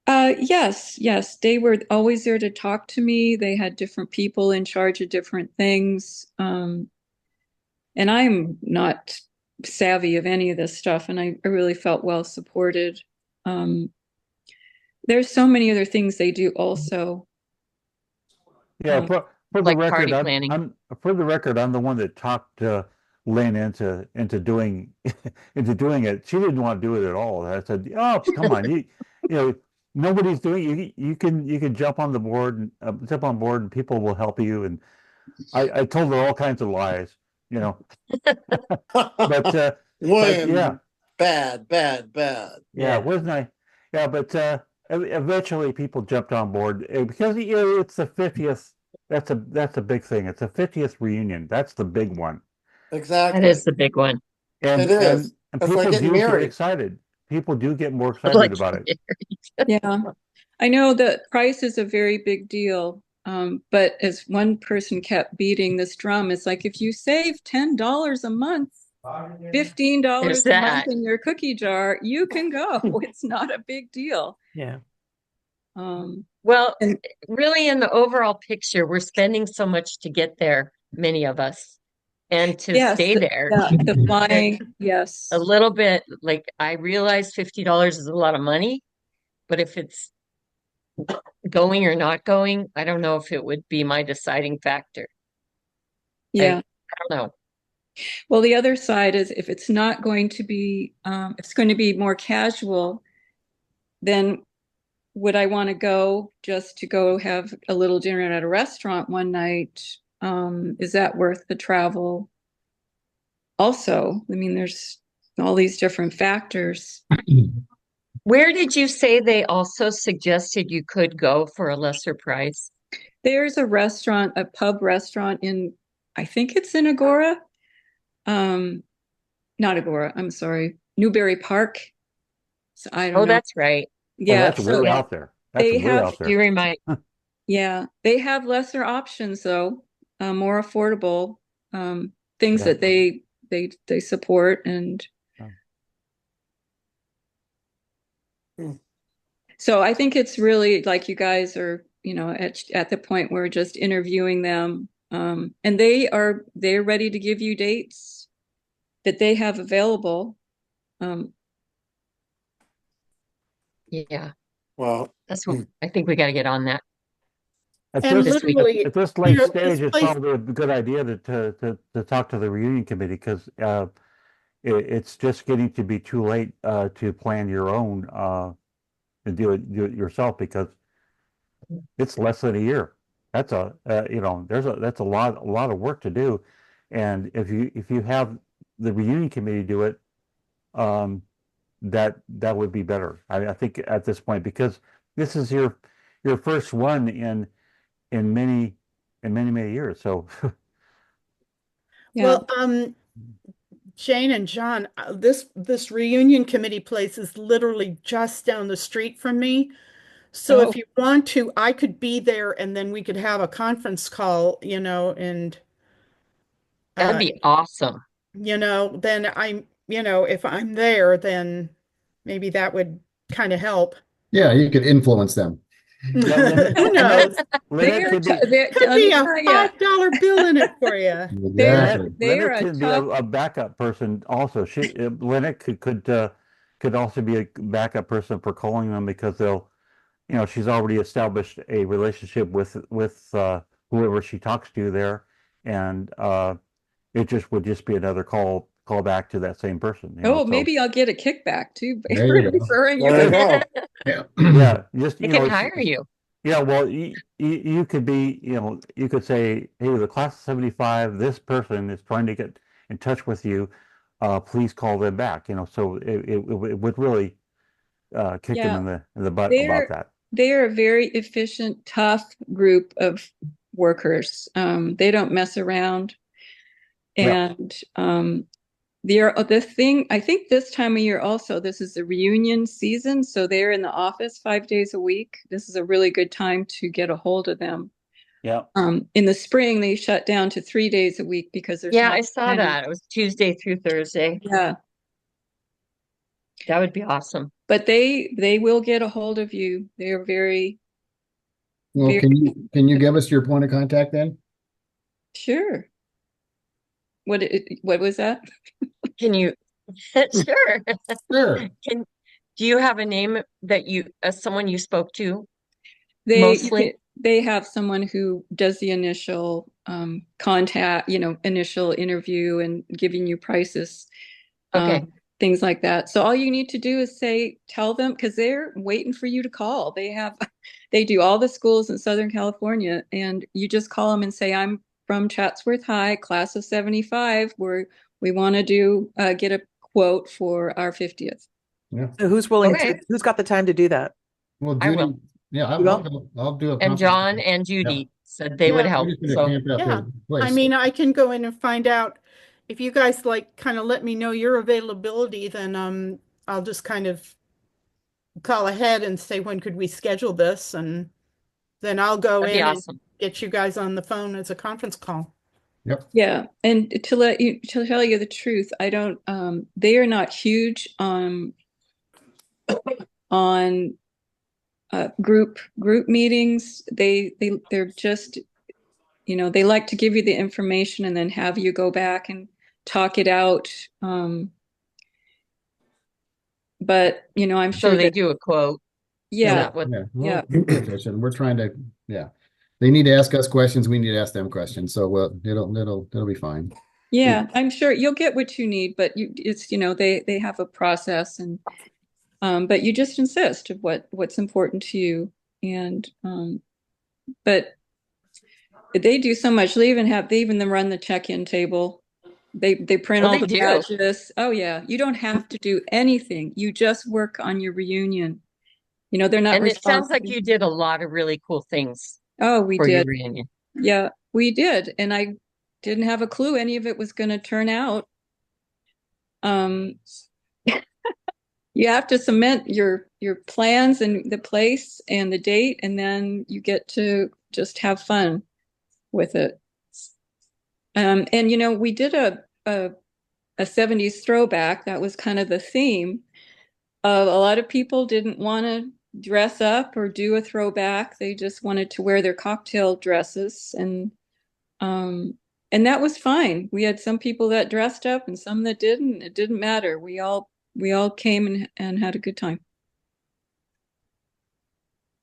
I: Yes. They were always there to talk to me. They had different people in charge of different things. And I'm not savvy of any of this stuff, and I really felt well supported. There's so many other things they do also.
B: Yeah, for the
C: like
B: record,
C: party planning.
B: I'm the one that talked Lynn into doing doing it. She didn't want to do it at all. I said, "Oh, come on, nobody's doing. You can jump on board and people will help you." And I told her all kinds of lies, but
F: William,
B: yeah.
F: bad.
B: Yeah, wasn't I? Yeah, but eventually people jumped on board because it's the 50th. That's a big thing. It's the 50th reunion. That's the big one.
F: Exactly.
C: That is the big one.
B: And
F: It is.
B: and
F: It's
B: people
F: like getting
B: do get
F: married.
B: excited. People do get more
C: Like
B: excited about it.
I: Yeah. I know that price is a very big deal. But as one person kept beating this drum, it's like if you save $10 a month, $15
C: There's
I: a month
C: that.
I: in your cookie jar, you can go. It's not a big deal.
A: Yeah.
C: Well,
I: And
C: really, in the overall picture, we're spending so much to get there, many of us, and to
I: yes,
C: stay there.
I: the flying, yes.
C: A little bit, like I realize $50 is a lot of money, but if it's going or not going, I don't know if it would be my deciding factor.
I: Yeah.
C: I don't know.
I: Well, the other side is if it's not going to be, if it's going to be more casual, then would I want to go just to go have a little dinner at a restaurant one night? Is that worth the travel? Also, I mean, there's all these different factors.
C: Where did you say they also suggested you could go for a lesser price?
I: There's a restaurant, a pub restaurant in, I think it's in Agora. Not Agora, I'm sorry, Newberry Park. So I don't
C: Oh,
I: know.
C: that's right.
I: Yeah,
B: that's
I: so
B: way out there. That's
I: they
B: way
I: have,
B: out there.
C: You remind
I: yeah, they have lesser options though, more affordable, things
B: Yeah.
I: that they support and so I think it's really like you guys are, you know, at the point where we're just interviewing them, and they're ready to give you dates that they have available.
C: Yeah,
F: Well,
C: that's what I think we got to get on that.
B: At
G: And
B: this,
G: literally,
B: at this
G: you
B: late
G: know,
B: stage,
G: this
B: it's
G: place,
B: probably a good idea to talk to the reunion committee because it's just getting to be too late to plan your own and do it yourself because it's less than a year. That's that's a lot of work to do, and if you have the reunion committee do it, um, that would be better. I think at this point because this is your first one in many years. So
I: Yeah.
G: well, Jane and John, this reunion committee place is literally just down the street from me. So
I: Oh,
G: if you want to, I could be there and then we could have a conference call, you know, and
C: That'd
G: uh,
C: be awesome.
G: then if I'm there, then maybe that would kind of help.
H: Yeah, you could influence them.
B: yeah,
G: Who knows?
B: Lynette could be
G: Could
I: let
G: be
I: me
G: a
I: tell you,
G: $5 bill in it for you.
H: Exactly.
I: they're
B: Lynette
I: a
B: could be
I: tough.
B: a backup person also. Lynette could also be a backup person for calling them because she's already established a relationship with whoever she talks to there, and it just would just be another call back to that same person.
I: Oh,
B: So
I: maybe I'll get a kickback too
H: There
I: for
H: you go.
I: referring
F: there you
I: you.
F: go.
H: Yeah.
B: yeah, just
C: They can hire you.
B: yeah. Well, you could be you could say, hey, the class of 75, this person is trying to get in touch with you. Please call them back. So it would really kick them
I: Yeah,
B: in the butt about that.
I: they're a very efficient, tough group of workers. They don't mess around.
B: Yeah.
I: And the thing, I think this time of year also, this is the reunion season. So they're in the office 5 days a week. This is a really good time to get a hold of them.
B: Yeah.
I: In the spring, they shut down to 3 days a week because there's
C: Yeah,
I: not
C: I saw
I: many.
C: that. It was Tuesday through Thursday.
I: Yeah,
C: That would be awesome.
I: but they will get a hold of you. They're very,
H: Well,
I: very
H: can you give us your point of contact then?
I: sure. What was that?
C: Can you? Sure.
H: Sure.
C: Do you have a name that someone you spoke to?
I: They
C: Mostly?
I: they have someone who does the initial contact, initial interview and giving you prices,
C: Okay.
I: things like that. So all you need to do is tell them because they're waiting for you to call. They do all the schools in Southern California, and you just call them and say, "I'm from Chatsworth High, class of 75. We want to get a quote for our 50th."
H: Yeah.
A: So who's
C: Okay.
A: who's got the time to do that?
H: Well,
C: I
H: Judy,
C: will.
H: yeah,
A: You will?
H: I'll do a
C: And
H: conference
C: John
H: call.
C: and Judy said they would
G: Yeah.
C: help.
H: Judy's gonna
C: So
H: camp out
G: Yeah.
H: their
G: I
H: place.
G: mean, I can go in and find out if you guys like kind of let me know your availability, then I'll just kind of call ahead and say, when could we schedule this? And then I'll go
C: That'd be
G: in and
C: awesome.
G: get you guys on the phone as a conference call.
H: Yep.
I: Yeah, and to tell you the truth, I don't they are not huge on group meetings. They're just, they like to give you the information and then have you go back and talk it out. But I'm
C: So
I: sure
C: they
I: that
C: do a quote. Is
I: yeah,
C: that what?
H: Yeah.
I: Yeah.
H: And we're trying to, yeah. They need to ask us questions. We need to ask them questions. So it'll be fine.
I: yeah, I'm sure you'll get what you need, but it's they have a process, and but you just insist of what's important to you, and but they do so much. They even then run the check-in table. They print
C: Oh,
I: all
C: they
I: the
C: do.
I: badges. Oh yeah, you don't have to do anything. You just work on your reunion. They're not
C: And it sounds like
I: responsible.
C: you did a lot of really cool things
I: Oh, we
C: for your
I: did.
C: reunion.
I: Yeah, we did. And I didn't have a clue any of it was going to turn out. You have to cement your plans and the place and the date, and then you get to just have fun with it. And we did a 70s throwback. That was kind of the theme. A lot of people didn't want to dress up or do a throwback. They just wanted to wear their cocktail dresses, and that was fine. We had some people that dressed up and some that didn't. It didn't matter. We all came and had a good time.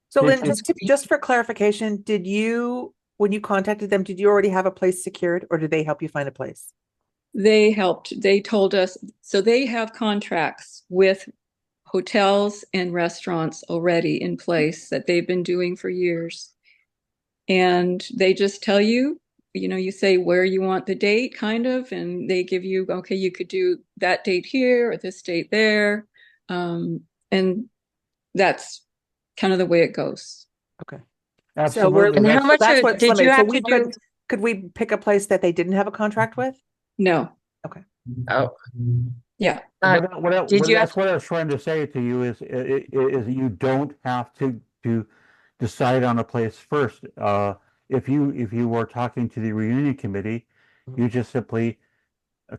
A: So
B: Did
A: Lynn,
B: you-
A: just for clarification, when you contacted them, did you already have a place secured, or did they help you find a place?
I: They helped. They told us, so they have contracts with hotels and restaurants already in place that they've been doing for years. And they just tell you, you say where you want the date, kind of, and they give you, okay, you could do that date here or this date there. And that's kind of the way it goes.
A: Okay.
B: Absolutely.
C: And how
B: That's-
C: much
A: That's what's
C: did you
A: limited. So
C: have
A: we
C: to do?
A: could we pick a place that they didn't have a contract with?
I: No.
C: Oh,
I: Yeah.
C: Did you have
B: That's what I was trying to say to you is you don't have to decide on a place first. If you were talking to the reunion committee, you just simply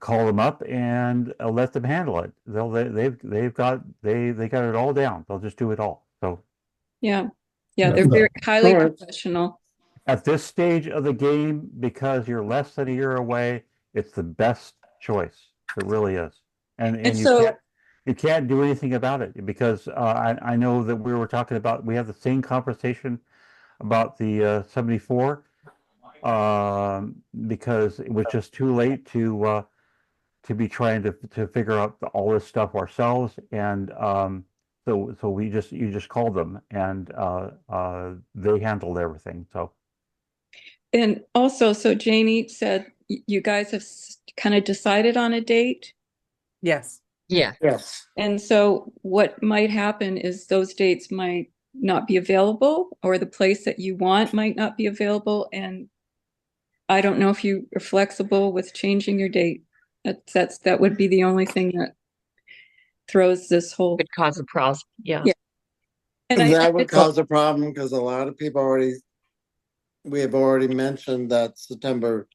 B: call them up and let them handle it. They got it all down. They'll just do it all. So
I: Yeah. Yeah. They're very highly
F: Sure.
I: professional.
B: at this stage of the game, because you're less than a year away, it's the best choice. It really is. And
I: And
B: you
I: so,
B: can't do anything about it because I know that we were talking about, we had the same conversation about the 74 because it was just too late to be trying to figure out all this stuff ourselves, and so you just called them and they handled everything. So
I: and also, so Janie said you guys have kind of decided on a date.
A: Yes.
C: Yeah.
F: Yes.
I: And so what might happen is those dates might not be available, or the place that you want might not be available. And I don't know if you are flexible with changing your date. That would be the only thing that throws this whole.
C: Could cause a problem. Yeah.
I: Yeah. And
F: That would cause a problem because a lot of people we have already mentioned that September,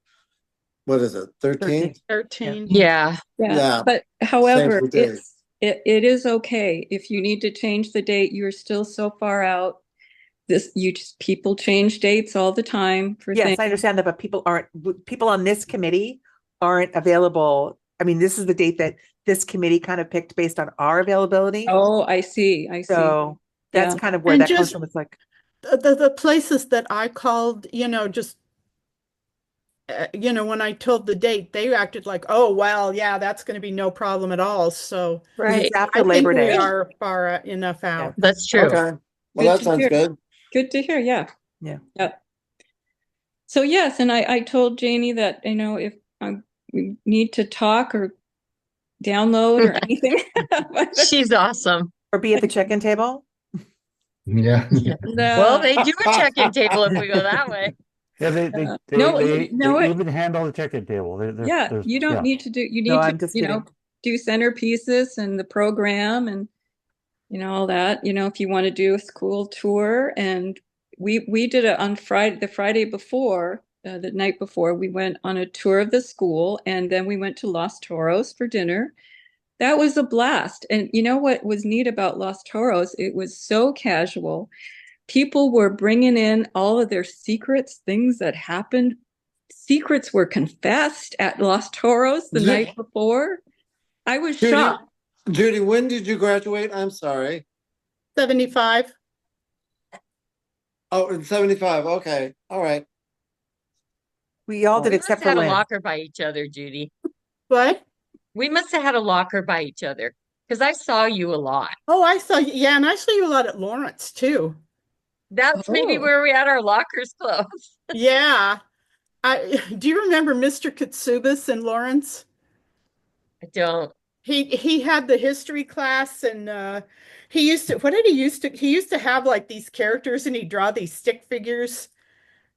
F: what is it, 13th?
G: 13.
C: Yeah.
F: Yeah.
I: But however,
F: Save the date.
I: it is okay if you need to change the date. You're still so far out. People change dates all the time for
A: Yes,
I: things.
A: I understand that, but people on this committee aren't available. I mean, this is the date that this committee kind of picked based on our availability.
I: Oh, I see.
A: So that's
I: Yeah.
A: kind of where
G: And
A: that comes
G: just-
A: from. It's like,
G: The places that I called, just when I told the date, they acted like, oh, well, yeah, that's going to be no problem at all. So
C: Right.
A: it's after
G: I think
A: Labor
G: we
A: Day.
G: are far enough out.
C: That's true.
F: Okay. Well,
I: Good
F: that
I: to
F: sounds
I: hear.
F: good.
I: Good to hear. Yeah.
A: Yeah.
I: Yeah. So yes, and I told Janie that, if we need to talk or download or anything.
C: She's awesome.
A: Or be at the check-in table.
H: Yeah.
C: Well, they do a check-in table if we go that way.
B: yeah, they even handle the check-in table.
I: Yeah, you don't need to do. You need
A: No,
I: to,
A: I'm just kidding.
I: do centerpieces and the program, and all that, if you want to do a school tour. And we did it on Friday, the Friday before, the night before, we went on a tour of the school, and then we went to Los Toros for dinner. That was a blast. And you know what was neat about Los Toros? It was so casual. People were bringing in all of their secrets, things that happened. Secrets were confessed at Los Toros the night before. I was shocked.
F: Judy, when did you graduate? I'm sorry.
G: 75.
F: Oh, in 75. Okay. All right.
A: We all did
C: We
A: except
C: must
A: for
C: have had a
A: Lynn.
C: locker by each other, Judy.
G: What?
C: We must have had a locker by each other because I saw you a lot.
G: Oh, I saw you. Yeah, and I saw you a lot at Lawrence too.
C: That's maybe
I: Oh.
C: where we had our lockers closed.
G: Yeah. Do you remember Mr. Katsubas in Lawrence?
C: I don't.
G: He had the history class, and he used to, what did he used to have like these characters, and he'd draw these stick figures,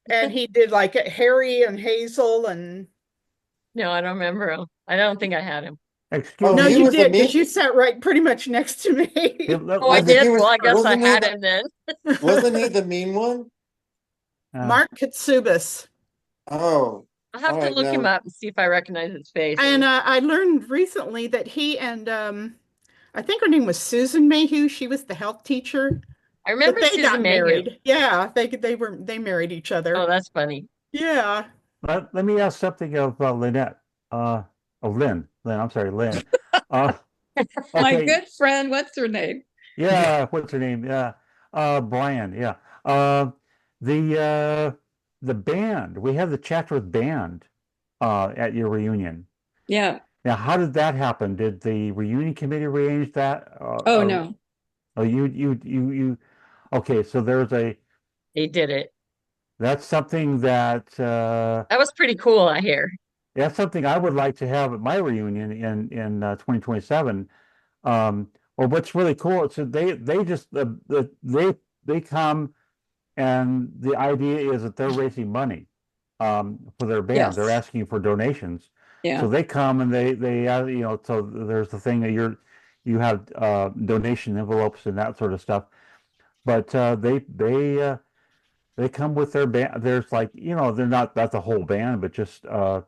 G: and he did like Harry and Hazel, and
C: No, I don't remember him. I don't think I had him.
B: Excuse
F: Oh,
G: no,
B: me.
F: he
G: you
F: was a
G: did, because
F: mean.
G: you sat right pretty much next to me.
C: Oh, I
F: I think
C: did?
F: he was.
C: Well, I guess I
F: Wasn't he
C: had
F: the?
C: him then.
F: Wasn't he the mean one?
G: Mark Katsubas.
F: Oh,
C: I'll have
F: all
C: to
F: right
C: look him
F: now.
C: up and see if I recognize his face.
G: And I learned recently that he and I think her name was Susan Mayhew. She was the health teacher.
C: I
G: That
C: remember
G: they
C: Susan
G: got
C: Mayhew.
G: married. Yeah, they married each
C: Oh,
G: other.
C: that's funny.
G: Yeah.
B: Let me ask something of Lynette. Of Lynn. Lynn, I'm sorry, Lynn. Uh,
I: My
B: okay.
I: good friend, what's her name?
B: Yeah, what's her name? Yeah. Brian, yeah. The band. We have the Chatsworth band at your reunion.
I: Yeah.
B: Now, how did that happen? Did the reunion committee arrange that?
I: Oh, no.
B: Oh, you. Okay, so
C: They did it.
B: that's something that
C: That was pretty cool, I hear.
B: that's something I would like to have at my reunion in 2027. Well, what's really cool is that they just they come, and the idea is that they're raising money for their band. They're
I: Yes.
B: asking for donations.
I: Yeah.
B: So they come and they so there's the thing that you have donation envelopes and that sort of stuff. But they come with their band. There's like, they're not the whole band, but just a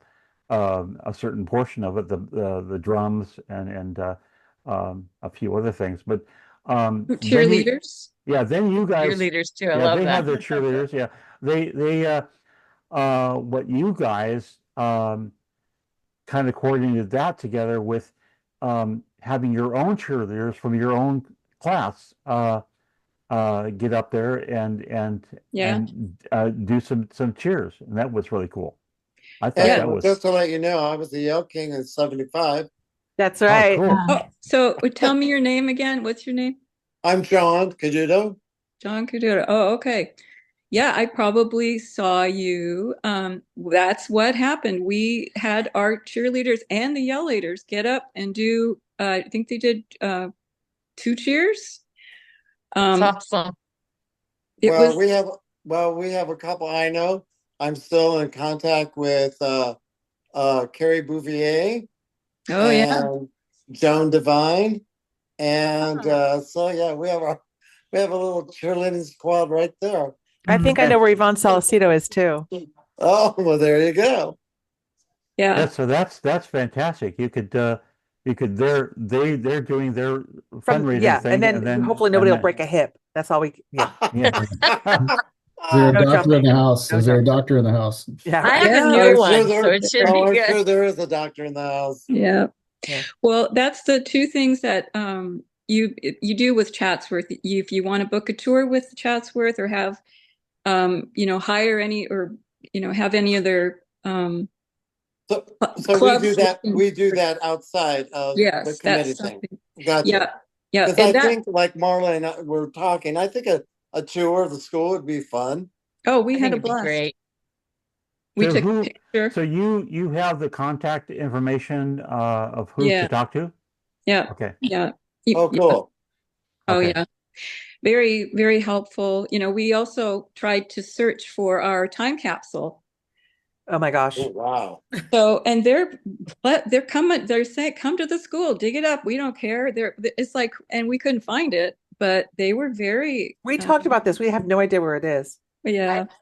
B: certain portion of it, the drums and a few other things. But then
I: Cheerleaders.
B: then you guys,
C: Cheerleaders too. I
B: yeah,
C: love
B: they
C: that.
B: have their cheerleaders. Yeah, they what you guys kind of coordinated that together with having your own cheerleaders from your own class get up there and
I: Yeah.
B: do some cheers, and that was really cool. I thought
F: Hey,
B: that was
F: just to let you know, I was the Yale King in 75.
A: That's
B: oh
A: right.
B: cool.
I: Oh, so tell me your name again. What's your name?
F: I'm John Cajuto.
I: John Caduto. Oh, okay. Yeah, I probably saw you. That's what happened. We had our cheerleaders and the yell leaders get up and do, I think they did 2 cheers.
C: It's awesome.
I: It
F: Well,
I: was,
F: we have a couple. I know I'm still in contact with Carrie Bouvier
I: oh yeah.
F: and Joan Devine, and so yeah, we have a little cheerleading squad right there.
A: I think I know where Yvonne Solicito is too.
F: Oh, well, there you go.
I: Yeah.
B: Yeah, so that's fantastic. They're doing their fundraising thing,
A: and then hopefully nobody will break a hip. That's all we. Yeah.
B: Yeah.
H: Is there a
A: No
H: doctor
A: jumping.
H: in the house?
A: No
H: Is there a
A: jumping.
H: doctor in the house?
A: Yeah.
C: I
A: Right.
C: have
I: Yeah.
C: a new
F: I'm
C: one,
F: sure
C: so it should be
F: I'm
C: good.
F: sure there is a doctor in the house.
I: Yeah.
A: Yeah.
I: Well, that's the 2 things that you do with Chatsworth. If you want to book a tour with Chatsworth or have hire any or have any other
F: So
I: clubs.
F: we do that outside of the
I: Yes,
F: committee
I: that's
F: thing.
I: something.
F: Gotcha.
I: Yeah. Yeah.
F: Because
I: And
F: I
I: that,
F: think, like Marla and I were talking, I think a tour of the school would be fun.
I: oh, we
C: I
I: had
C: think
I: a
C: it'd be
I: blast.
C: great.
I: We
B: So
I: took a
B: who?
I: picture.
B: So you have the contact information of who
I: Yeah.
B: to talk to?
I: Yeah.
B: Okay.
I: Yeah.
F: Oh,
I: Yeah.
F: cool.
I: Oh,
B: Okay.
I: yeah. Very, very helpful. We also tried to search for our time capsule.
A: Oh my gosh.
F: Oh, wow.
I: So, and they're coming, they're saying, come to the school, dig it up. We don't care. It's like, and we couldn't find it, but they were very,
A: We talked about this. We have no idea where it is.
I: yeah.
C: I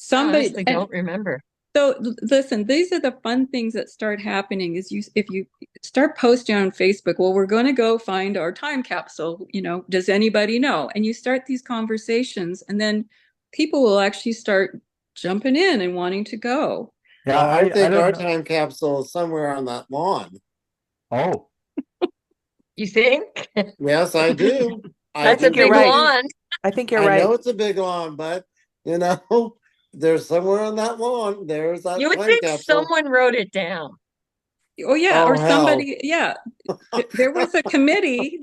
I: Somebody,
C: honestly don't remember.
I: so listen, these are the fun things that start happening is if you start posting on Facebook, well, we're going to go find our time capsule, does anybody know? And you start these conversations and then people will actually start jumping in and wanting to go.
B: Yeah,
F: Well, I
B: I
F: think
B: don't
F: our
B: know.
F: time capsule is somewhere on that lawn.
B: Oh,
C: You think?
F: Yes, I do.
A: I
C: That's a
A: think you're
C: big
A: right.
C: lawn.
A: I think you're
F: I
A: right.
F: know it's a big lawn, but there's somewhere on that lawn. There's that
C: You would
F: time
C: think
F: capsule.
C: someone wrote it down.
I: Oh yeah, or
F: Oh, hell.
I: somebody, yeah. There was a committee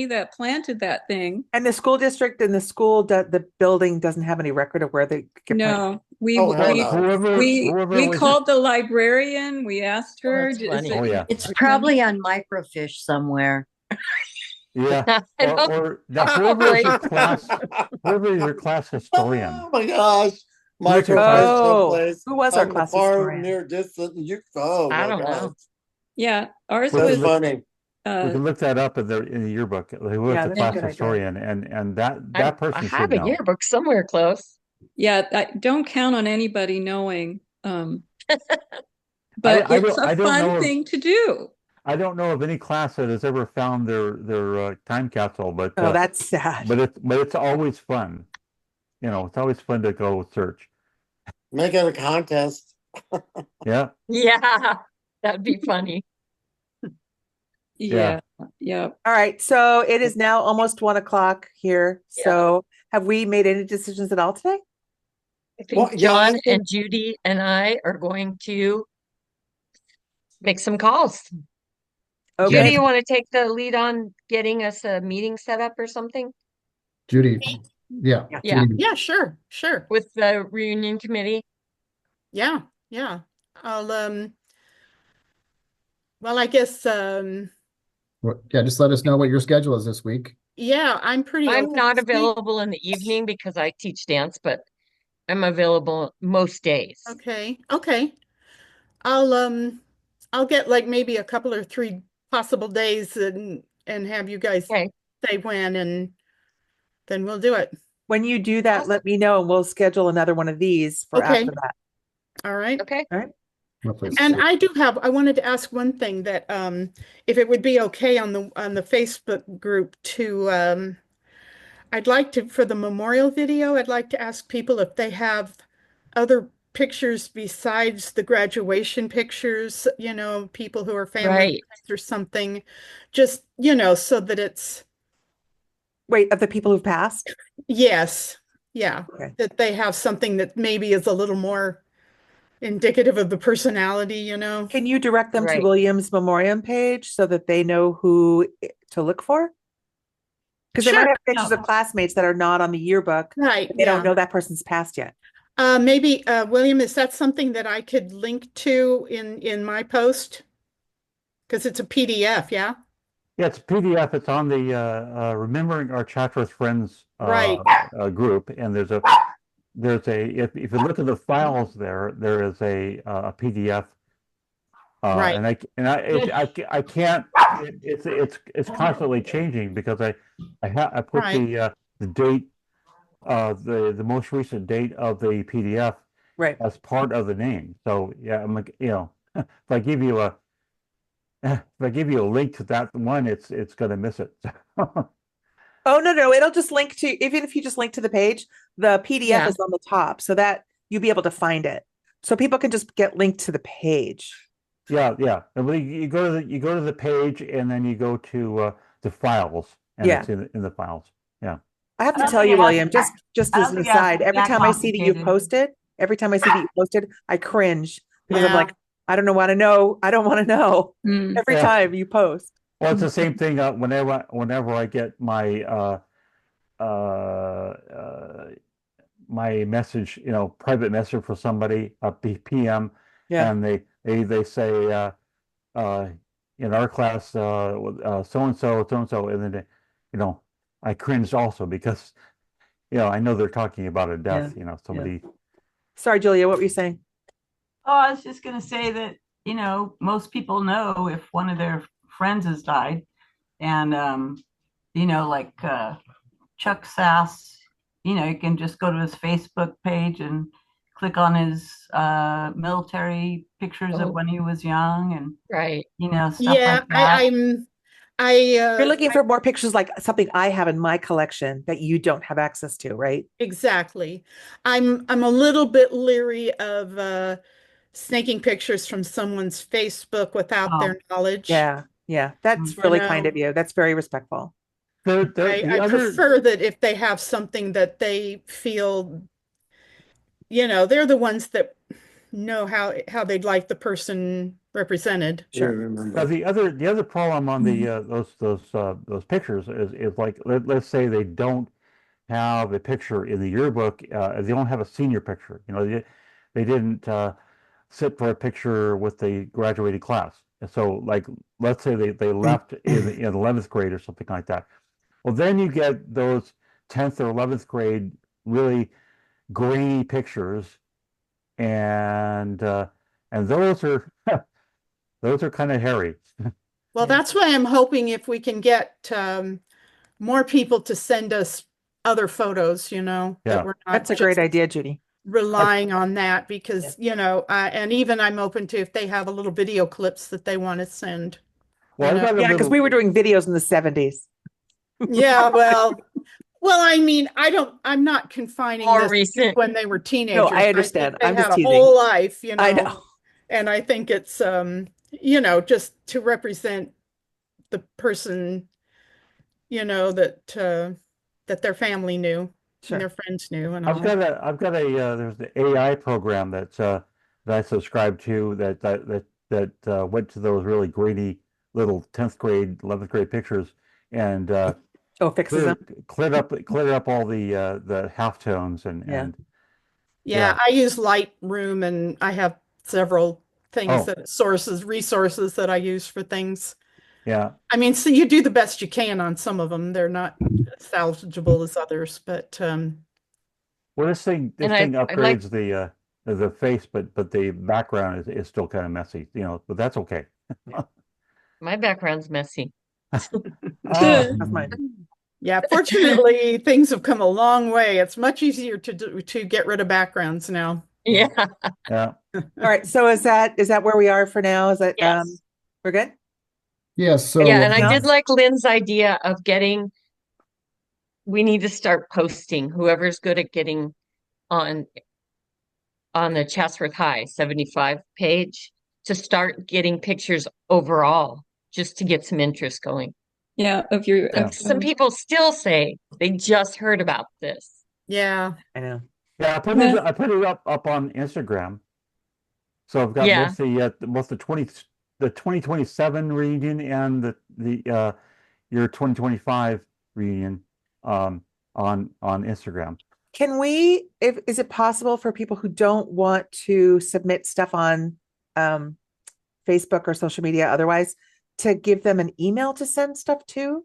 I: that planted that thing.
A: And the school district and the building doesn't have any record of where they get planted.
I: No, we
F: Oh, hell
I: we
F: no.
B: whoever
I: we
B: was
I: called the librarian. We asked
C: Oh,
I: her.
C: that's
I: is
C: funny.
I: it-
B: Oh yeah,
E: It's probably on microfiche somewhere.
B: yeah.
C: I don't-
B: Or now whoever is your
C: Probably.
B: class historian.
F: Oh my gosh.
B: Who's your
F: Microfiche
B: class-
F: someplace.
A: Who was our
F: on the
A: class
F: far
A: historian?
F: near distant. Oh
C: I
F: my
C: don't
F: gosh.
C: know.
I: Yeah, ours
B: Well,
F: That's
I: was.
F: funny.
B: We can look that up in the yearbook. Who was
A: Yeah,
B: the
A: that's a
B: class
A: good idea.
B: historian, and that
C: I
B: person
C: have
B: should
C: a
B: know.
C: yearbook somewhere close.
I: Yeah, I don't count on anybody knowing. But
B: I
I: it's
B: don't-
I: a
B: I don't know
I: fun
B: if-
I: thing to do.
B: I don't know of any class that has ever found their time capsule, but
A: Oh, that's sad.
B: it's always fun. It's always fun to go search.
F: Make it a contest.
B: Yeah,
C: Yeah, that'd be funny.
I: Yeah, yeah.
A: All right. So it is now almost 1 o'clock here. So have we made any decisions at all today?
C: I think
F: Well, yeah, I
C: John
F: think-
C: and Judy and I are going to make some calls.
A: Okay.
C: Judy, you want to take the lead on getting us a meeting set up or something
H: Judy, yeah.
C: Yeah.
H: Judy.
G: Yeah, sure.
C: with the reunion committee?
G: Yeah. I'll well, I guess
H: Yeah, just let us know what your schedule is this week.
G: yeah, I'm pretty
C: I'm
G: open
C: not
G: this week.
C: available in the evening because I teach dance, but I'm available most days.
G: Okay. I'll get like maybe a couple or 3 possible days and have you guys
C: Okay.
G: say when and then we'll do it.
A: When you do that, let me know and we'll schedule another one of these for
G: Okay.
A: after that.
G: All right.
C: Okay.
H: Hopefully it's-
G: And I wanted to ask one thing that if it would be okay on the Facebook group to I'd like to for the memorial video, I'd like to ask people if they have other pictures besides the graduation pictures, people who are family
C: Right.
G: friends or something, just, so that it's
A: Wait, of the people who've passed?
G: yes, yeah,
A: Okay.
G: that they have something that maybe is a little more indicative of the personality,
A: Can you direct them to
C: Right.
A: William's memoriam page so that they know who to look for? Because they might
G: Sure.
A: have pictures of classmates that are not on the yearbook.
G: Right,
A: But they don't
G: yeah.
A: know that person's passed yet.
G: Maybe William, is that something that I could link to in my post? Because it's a PDF, yeah?
B: yeah. It's a PDF. It's on the Remembering Our Chatsworth Friends
G: Right.
B: Group, and there's a if you look at the files there is a PDF.
G: Right.
B: I can't. It's constantly changing because I put
G: Right.
B: the date, the most recent date of the PDF
A: Right.
B: as part of the name. So yeah, I'm like, if I give you a link to that one, it's gonna miss it.
A: Oh, no. It'll just link to, even if you just link to the page, the PDF
C: Yeah.
A: is on the top so that you'll be able to find it. So people can just get linked to the page.
B: Yeah. And when you go to the page and then you go to the files, and
A: Yeah.
B: it's in the files. Yeah.
A: I have
D: I
A: to
D: don't
A: tell
D: think
A: you,
D: it has
A: William,
D: to-
A: just
D: I
A: as
D: don't
A: an
D: think it has to
A: aside,
D: be
A: every
D: that
A: time I see that you
D: complicated.
A: posted, I cringe because I'm
G: Yeah.
A: like, I don't want to know. I don't want to know
I: Mm.
A: every
B: Yeah.
A: time you post.
B: Well, it's the same thing whenever I get my my message, private message for somebody, a PM,
A: Yeah.
B: and they say in our class so and so, and then I cringed also because I know they're talking about a death, somebody.
A: Sorry, Julia, what were you saying?
D: Oh, I was just gonna say that, most people know if one of their friends has died. And like Chuck Sass, you can just go to his Facebook page and click on his military pictures of
C: Oh,
D: when he was young and
C: right.
D: stuff
G: Yeah,
D: like that.
A: You're looking for more pictures like something I have in my collection that you don't have access to, right?
G: exactly. I'm a little bit leery of snaking pictures from someone's Facebook without
D: Oh,
G: their knowledge.
A: Yeah. Yeah. That's
G: You
A: really kind
G: know,
A: of you. That's very respectful.
B: The
G: I
B: other,
G: prefer that if they have something that they feel, they're the ones that know how they'd like the person represented.
F: Yeah,
A: Sure.
F: remember.
B: the other problem on the those pictures is like let's say they don't have a picture in the yearbook. They don't have a senior picture. They didn't sit for a picture with the graduating class. And so, like, let's say they left in 11th grade or something like that. Well, then you get those 10th or 11th grade really grainy pictures, and those are those are kind of hairy.
G: Well,
A: Yeah.
G: that's why I'm hoping if we can get more people to send us other photos, that
B: Yeah.
G: we're not
A: That's a
G: just
A: great idea, Judy.
G: relying on that because, and even I'm open to if they have a little video clips that they want to send,
B: Well, I've got a
A: Yeah, because we
B: little.
A: were doing videos in the 70s.
G: Yeah, well, I mean, I'm not confining
C: More
G: this to
C: recent.
G: when they were
A: No,
G: teenagers.
A: I
G: I
A: understand.
G: think they
A: I'm just
G: had a
A: teasing.
G: whole life,
A: I know.
G: and I think it's, just to represent the person, that their family knew and their
A: Sure.
G: friends knew and
B: I've
G: all.
B: got a there's the AI program that I subscribed to that went to those really grainy little 10th grade, 11th grade pictures and
A: Oh, fixes them.
B: cleared up all the halftones
A: Yeah.
G: Yeah,
B: yeah.
G: I use Lightroom and I have several things
B: Oh,
G: resources that I use for things.
B: yeah.
G: I mean, so you do the best you can on some of them. They're not as salvageable as others, but
B: Well, this
C: And
B: thing
C: I like
B: upgrades the face, but the background is still kind of messy, but that's okay.
C: my background's messy.
B: Uh,
A: That's mine.
G: yeah, fortunately, things have come a long way. It's much easier to get rid of backgrounds now.
C: Yeah.
B: yeah.
A: All right. So is that where we are for now? Is that
C: Yes.
A: we're good?
H: Yeah, so
C: Yeah, and I
A: Anything
C: did
A: else?
C: like Lynn's idea of we need to start posting, whoever's good at getting on the Chatsworth High 75 page to start getting pictures overall, just to get some interest going.
I: Yeah, of your
B: Yeah.
C: Some people still say they just heard about this.
G: Yeah.
A: I know.
B: Yeah,
I: Yeah.
B: I put it up on Instagram. So I've got
C: Yeah.
B: both the 2027 reunion and the your 2025 reunion on Instagram.
A: Can we, is it possible for people who don't want to submit stuff on Facebook or social media otherwise to give them an email to send stuff to?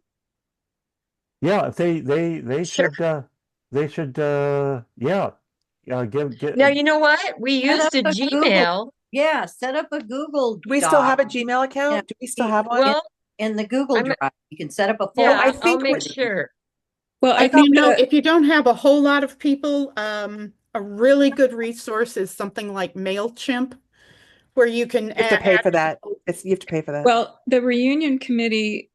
B: Yeah, if they
C: Sure.
B: should give
C: Now, you know what? We
E: Set
C: used
E: up
C: a
E: a Google.
C: Gmail.
E: Yeah, set up a Google
A: Do we still
E: Doc.
A: have a Gmail account?
E: Yeah.
A: Do we still have one?
C: Well,
E: In the Google
C: I'm
E: Drive. You can set up a
A: Oh, I
C: yeah,
E: folder.
C: I'll
A: think
C: make sure.
I: Well, I
G: If you
I: think
G: know, if you don't have a whole lot of people, a really good resource is something like MailChimp, where you can
A: You have to pay
G: add
A: for that. You have to pay for that.
I: well, the reunion committee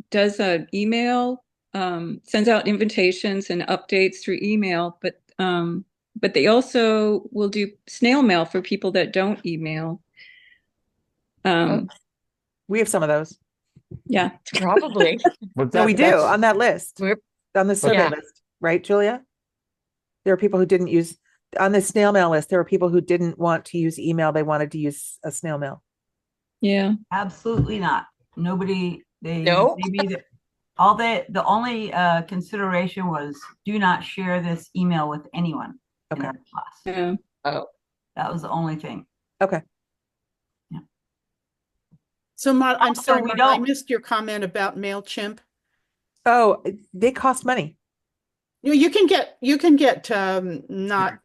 I: does an email, sends out invitations and updates through email, but they also will do snail mail for people that don't email.
A: We have some of those.
I: Yeah.
C: Probably.
B: but
A: No, we do
B: that's
A: on that list,
C: We're,
A: on the survey
C: Yeah.
A: list, right, Julia? There are people who didn't use on the snail mail list. There were people who didn't want to use email. They wanted to use a snail mail.
I: Yeah.
D: Absolutely not. Nobody,
C: No.
D: the only consideration was do not share this email with anyone in
A: Okay.
D: that class.
I: Yeah.
C: Oh,
D: That was the only thing.
A: Okay.
G: So I'm sorry,
D: we
G: Marla, I
D: don't-
G: missed your comment about MailChimp.
A: Oh, they cost money.
G: You can get not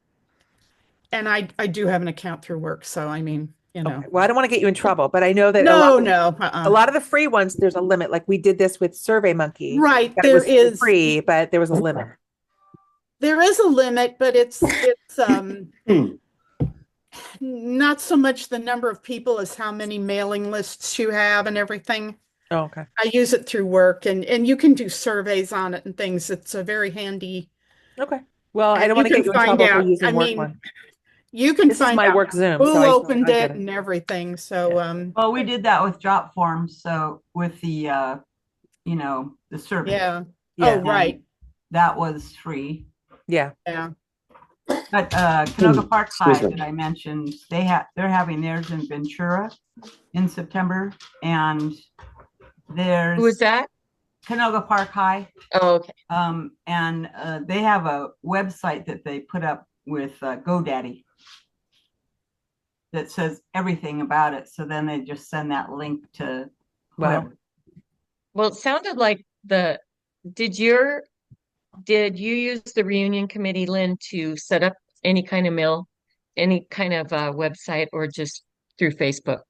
G: And I do have an account through work, so I mean, you know.
A: Okay. Well, I don't want to get you in trouble, but I know that
G: No,
A: a lot of the free ones, there's a limit. Like we did this with Survey Monkey.
G: Right,
A: That
G: there
A: was
G: is
A: free, but there was a limit.
G: there is a limit, but it's not so much the number of people as how many mailing lists you have and everything.
A: Oh, okay.
G: I use it through work, and you can do surveys on it and things. It's a very handy.
A: Okay. Well, I
G: And
A: don't want to
G: you
A: get
G: can
A: you in
G: find
A: trouble for
G: out.
A: using
G: I
A: work
G: mean,
A: one.
G: you can
A: This is
G: find
A: my
G: out
A: work Zoom,
G: who
A: so
G: opened
A: I
G: it
A: get it.
G: and everything. So,
D: Well, we did that with drop forms. So with the, you know, the survey.
G: yeah.
A: Yeah.
G: Oh, right.
D: That was free.
A: Yeah.
G: Yeah.
D: But Canoga Park High that I mentioned, they're having theirs in Ventura in September, and there's
C: Who is that?
D: Canoga Park High.
C: Oh, okay.
D: And they have a website that they put up with GoDaddy that says everything about it. So then they just send that link to
A: Wow.
D: whoever.
C: Well, it sounded like did you use the reunion committee, Lynn, to set up any kind of website, or just through Facebook?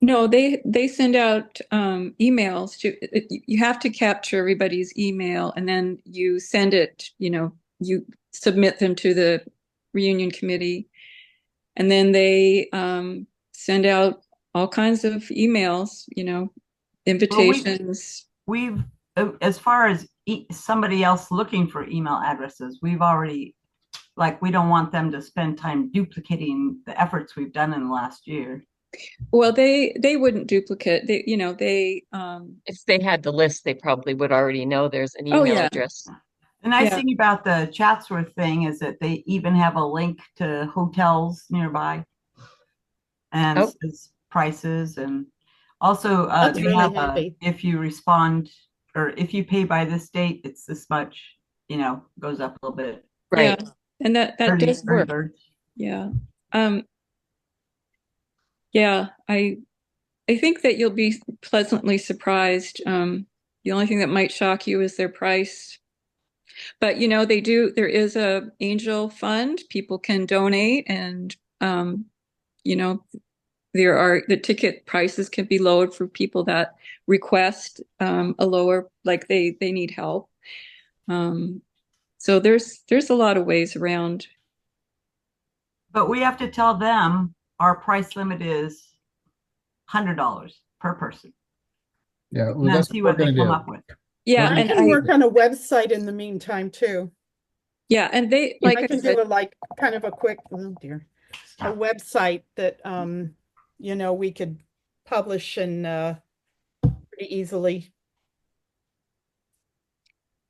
I: No, they send out emails to you have to capture everybody's email and then you send it, you submit them to the reunion committee, and then they send out all kinds of emails, invitations.
D: We've as far as somebody else looking for email addresses, we've already, like, we don't want them to spend time duplicating the efforts we've done in the last year.
I: Well, they wouldn't duplicate. They
C: If they had the list, they probably would already know there's an
I: Oh,
C: email
I: yeah.
C: address.
D: The nice
I: Yeah.
D: thing about the Chatsworth thing is that they even have a link to hotels nearby and
C: Oh.
D: says prices, and also
G: That's
D: they
G: really
D: have
G: handy.
D: if you respond or if you pay by this date, it's this much, goes up a little bit.
C: Right.
I: Yeah, and that
D: Early-
I: does
D: early
I: work.
D: birds.
I: Yeah. Yeah, I think that you'll be pleasantly surprised. The only thing that might shock you is their price. But there is a angel fund. People can donate, and the ticket prices can be lowered for people that request a lower, like they need help. So there's a lot of ways around.
D: But we have to tell them our price limit is $100 per person.
H: Yeah,
D: And
H: well,
D: then
H: that's
D: see
H: what
D: what
H: we're
D: they
H: gonna
D: come
H: do.
D: up with.
I: Yeah,
H: We're
G: I
I: and
G: can work on a website in the meantime too.
I: yeah, and they
G: I
I: like I
G: can
I: said,
G: do kind of a quick, oh dear, a website that we could publish and pretty easily.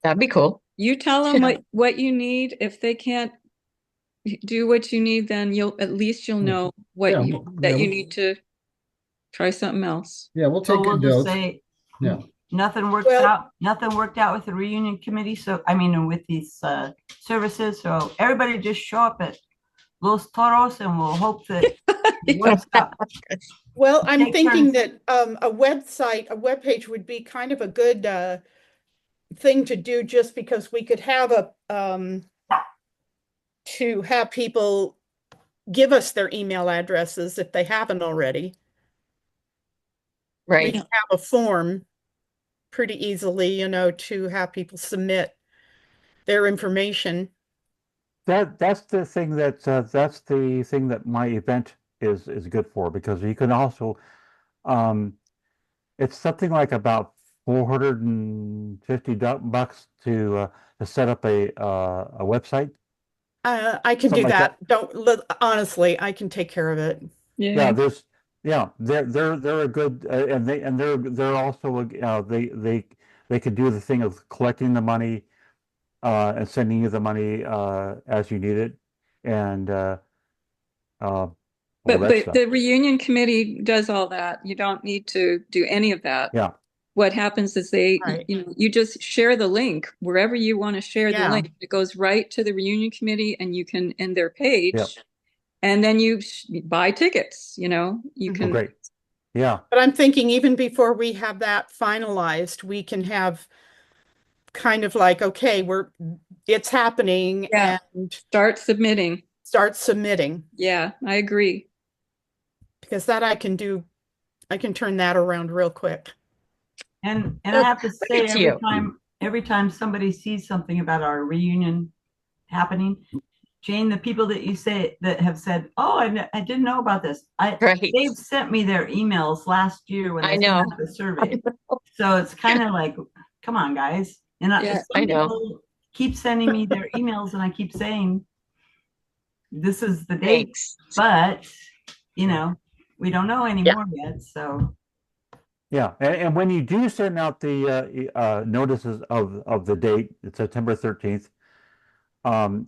C: That'd be cool.
I: you tell them what you need. If they can't do what you need, then at least you'll know what
H: Yeah,
I: you need to try something else.
H: Yeah, we'll take
D: So we'll
H: good
D: just
H: notes.
D: say
H: Yeah.
D: nothing worked out with the reunion committee. So I mean, with these services. So everybody just show up at Los Toros and we'll hope that it works out.
G: Well, I'm
D: Take
G: thinking
D: turns.
G: that a webpage would be kind of a good thing to do, just because we could have to have people give us their email addresses if they haven't already. We
C: Right.
G: can have a form pretty easily, to have people submit their information.
B: That's the thing that my event is good for, because you can also it's something like about $450 to set up a website.
G: I can
B: Something
G: do
B: like
G: that. Honestly, I can take care of it.
B: Yeah, they're a good and they're also they could do the thing of collecting the money and sending you the money as you need it, and all
I: But
B: that stuff.
I: the reunion committee does all that. You don't need to do any of that.
B: Yeah.
I: What happens is
G: Right.
I: you just share the link wherever you want to share the
G: Yeah.
I: link. It goes right to the reunion committee, and you can in their page,
B: Yep.
I: and then you buy tickets. You
G: Mhm.
I: can.
B: Oh, great. Yeah.
G: But I'm thinking even before we have that finalized, we can have kind of like, okay, it's happening,
I: Yeah.
G: and
I: Start submitting.
G: start submitting,
I: Yeah, I agree.
G: because that I can do. I can turn that around real quick.
D: And I have to say,
C: at you.
D: every time somebody sees something about our reunion happening, Jane, the people that you say that have said, "Oh, I didn't know about this,"
C: Right.
D: they've sent me their emails last year when
C: I
D: I sent
C: know.
D: out the survey. So it's kind of like, come on, guys. And
I: Yeah,
C: I
D: some
C: know.
D: people keep sending me their emails, and I keep saying, "This is the date,"
C: Thanks.
D: but we don't know anymore yet. So
B: Yeah, and when you do send out the notices of the date, it's September 13th.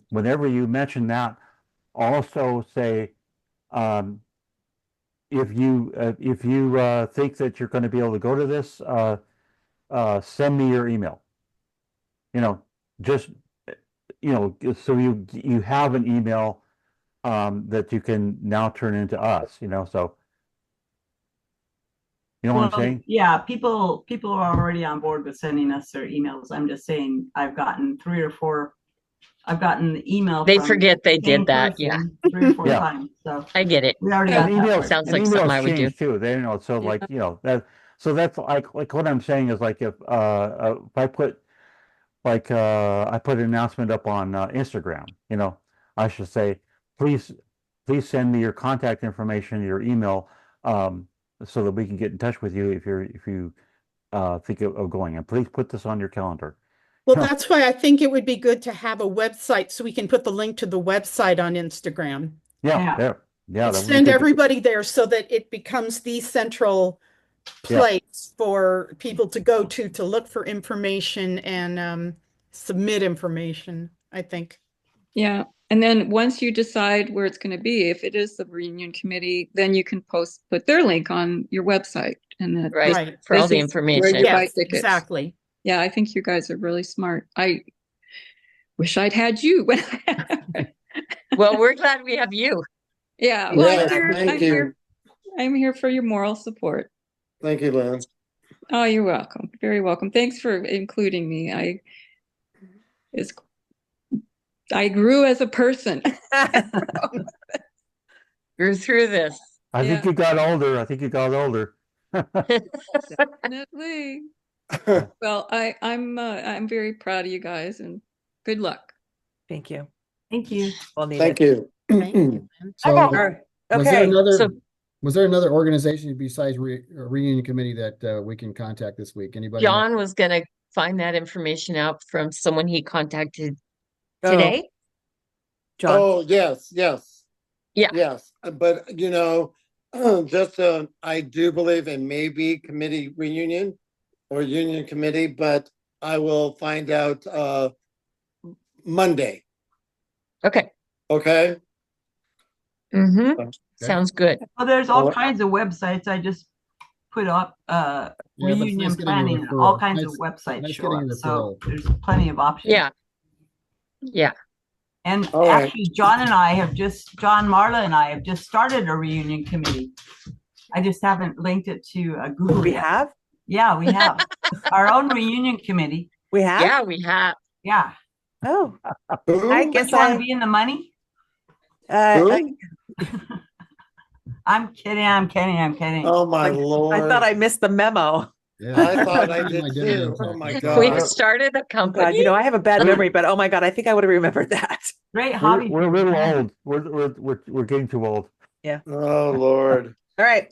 B: Whenever you mention that, also say, if you think that you're going to be able to go to this, send me your email. Just so you have an email that you can now turn into us. So you know what I'm saying?
D: yeah, people are already on board with sending us their emails. I'm just saying, I've gotten 3 or 4. I've gotten the email.
C: They
D: from
C: forget they
D: the
C: did
D: same
C: that. Yeah,
D: person 3 or 4
B: Yeah.
D: times. So
C: I get it.
D: we already
B: And
D: got that
B: emails,
D: part.
C: Sounds
B: and
C: like something
B: emails
C: I would do.
B: change too. They so
I: Yeah.
B: like so that's like what I'm saying is like if I put I put an announcement up on Instagram, I should say please send me your contact information, your email, so that we can get in touch with you if you think of going, and please put this on your calendar.
G: Well,
B: No.
G: that's why I think it would be good to have a website so we can put the link to the website on Instagram.
D: Yeah.
B: That would be
G: Send
B: good.
G: everybody there so that it becomes the central place for people to go to look for information and submit information, I think.
I: Yeah. And then once you decide where it's going to be, if it is the reunion committee, then you can put their link on your website, and that
C: Right.
G: Right.
C: For all
I: this
C: the
I: is where
C: information.
I: you buy
G: Yes,
I: tickets.
G: exactly.
I: Yeah, I think you guys are really smart. I wish I'd had you.
C: Well, we're glad we have you.
I: Yeah, well,
F: Yes, thank you.
I: I'm here for your moral support.
F: Thank you, Lynn.
I: Oh, you're welcome. Very welcome. Thanks for including me. I grew as a person.
C: Grew through this.
B: I think you got older. I think you got older.
I: Definitely. Well, I'm very proud of you guys, and good luck.
A: Thank you.
D: Thank you.
A: We'll need
F: Thank
A: it.
F: you.
G: Thank you.
H: So
A: All right.
H: was there
A: Okay.
H: another,
C: So-
H: was there another organization besides reunion committee that we can contact this week? Anybody know?
C: John was going to find that information out from someone he contacted
A: Oh,
C: today.
A: John.
F: Oh, yes.
C: Yeah.
F: Yes. But, just, I do believe it may be committee reunion or union committee, but I will find out, Monday.
C: Okay.
F: Okay.
C: Mm-hmm. Sounds good.
D: Well, there's all
F: Well-
D: kinds of websites. I just put up
H: Yeah, but it's
D: reunion
H: nice getting a
D: planning.
H: referral.
D: All kinds of
H: Nice-
D: websites
H: nice
D: show
H: getting
D: up.
H: a
D: So
H: referral.
D: there's plenty of options.
C: Yeah. Yeah.
D: And
F: All right.
D: actually, John Marla and I have just started a reunion committee. I just haven't linked it to Google
A: We
D: yet.
A: have?
D: Yeah, we have our own reunion committee.
A: We have?
C: Yeah, we have.
D: Yeah.
A: Oh,
F: Who?
A: I
D: Guess
A: guess
D: you want to
A: I,
D: be in the money?
F: Who?
D: I'm kidding.
F: Oh, my
A: like,
F: Lord.
A: I thought I missed the memo.
H: Yeah.
F: I thought I
H: My
F: did too.
H: dividend
F: Oh,
H: check.
F: my
H: That's
F: God.
C: We've started a
A: Oh,
C: company.
A: God, I have a bad memory, but oh my God, I think I would have remembered that.
D: Great hobby.
B: We're a
D: for
B: little
D: you.
B: old. We're getting too old.
F: Oh, Lord.
A: All right.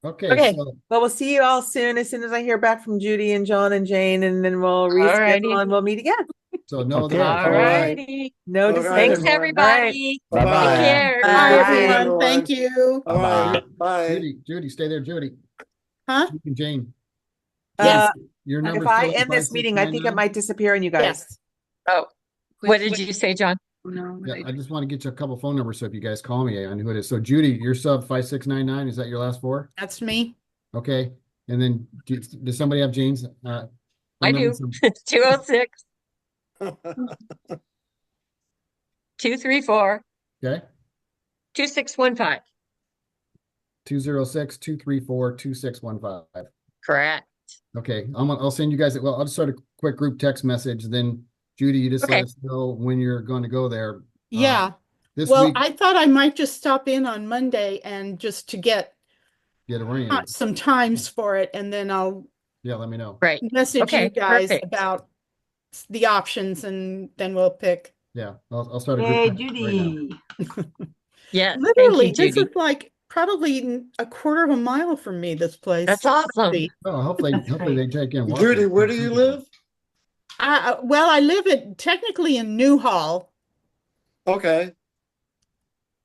H: Okay,
C: Okay.
H: so
A: Well, we'll see you all soon as I hear back from Judy and John and Jane, and then we'll reschedule
C: Alrighty.
A: and we'll meet again.
H: no
B: Okay.
H: other.
C: All righty.
A: No
F: All right,
A: decisions.
C: Thanks,
F: everyone.
C: everybody.
B: Bye-bye.
C: Take care.
A: Bye.
G: Bye,
A: Bye.
G: everyone. Thank you.
F: All right.
B: Bye-bye.
F: Bye.
H: Judy, stay there, Judy.
G: Huh?
H: Judy and Jane.
A: Uh,
H: Your number.
A: if I end this meeting, I think it might disappear on you guys.
C: Oh, what did you say, John?
I: No,
H: Yeah, I just want to get you a couple phone numbers so if you guys call me on who it is. So Judy, your sub 5699, is that your last four?
G: That's me.
H: Okay. And then does somebody have Jane's?
C: I
H: phone
C: do.
H: number?
C: It's 206 234
H: Okay.
C: 2615.
H: 206-234-2615.
C: Correct.
H: Okay. I'll send you guys, I'll just start a quick group text message. Then Judy, you just
C: Okay.
H: let us know when you're going to go there.
G: Yeah.
H: this
G: Well,
H: week,
G: I thought I might just stop in on Monday and just to get
H: get oriented.
G: some times for it, and then I'll
H: Yeah, let me know.
C: Right.
G: message you
C: Okay,
G: guys
C: perfect.
G: about the options, and then we'll pick.
H: Yeah, I'll start a group
D: Hey,
H: chat right now.
D: Judy.
C: Yes, thank
G: Literally,
C: you,
G: this
C: Judy.
G: is like probably a quarter of a mile from me, this place.
C: That's awesome.
H: Oh, hopefully
D: That's
H: they
D: great.
H: take in walking.
F: Judy, where do you live?
G: Well, I live technically in Newhall.
F: Okay.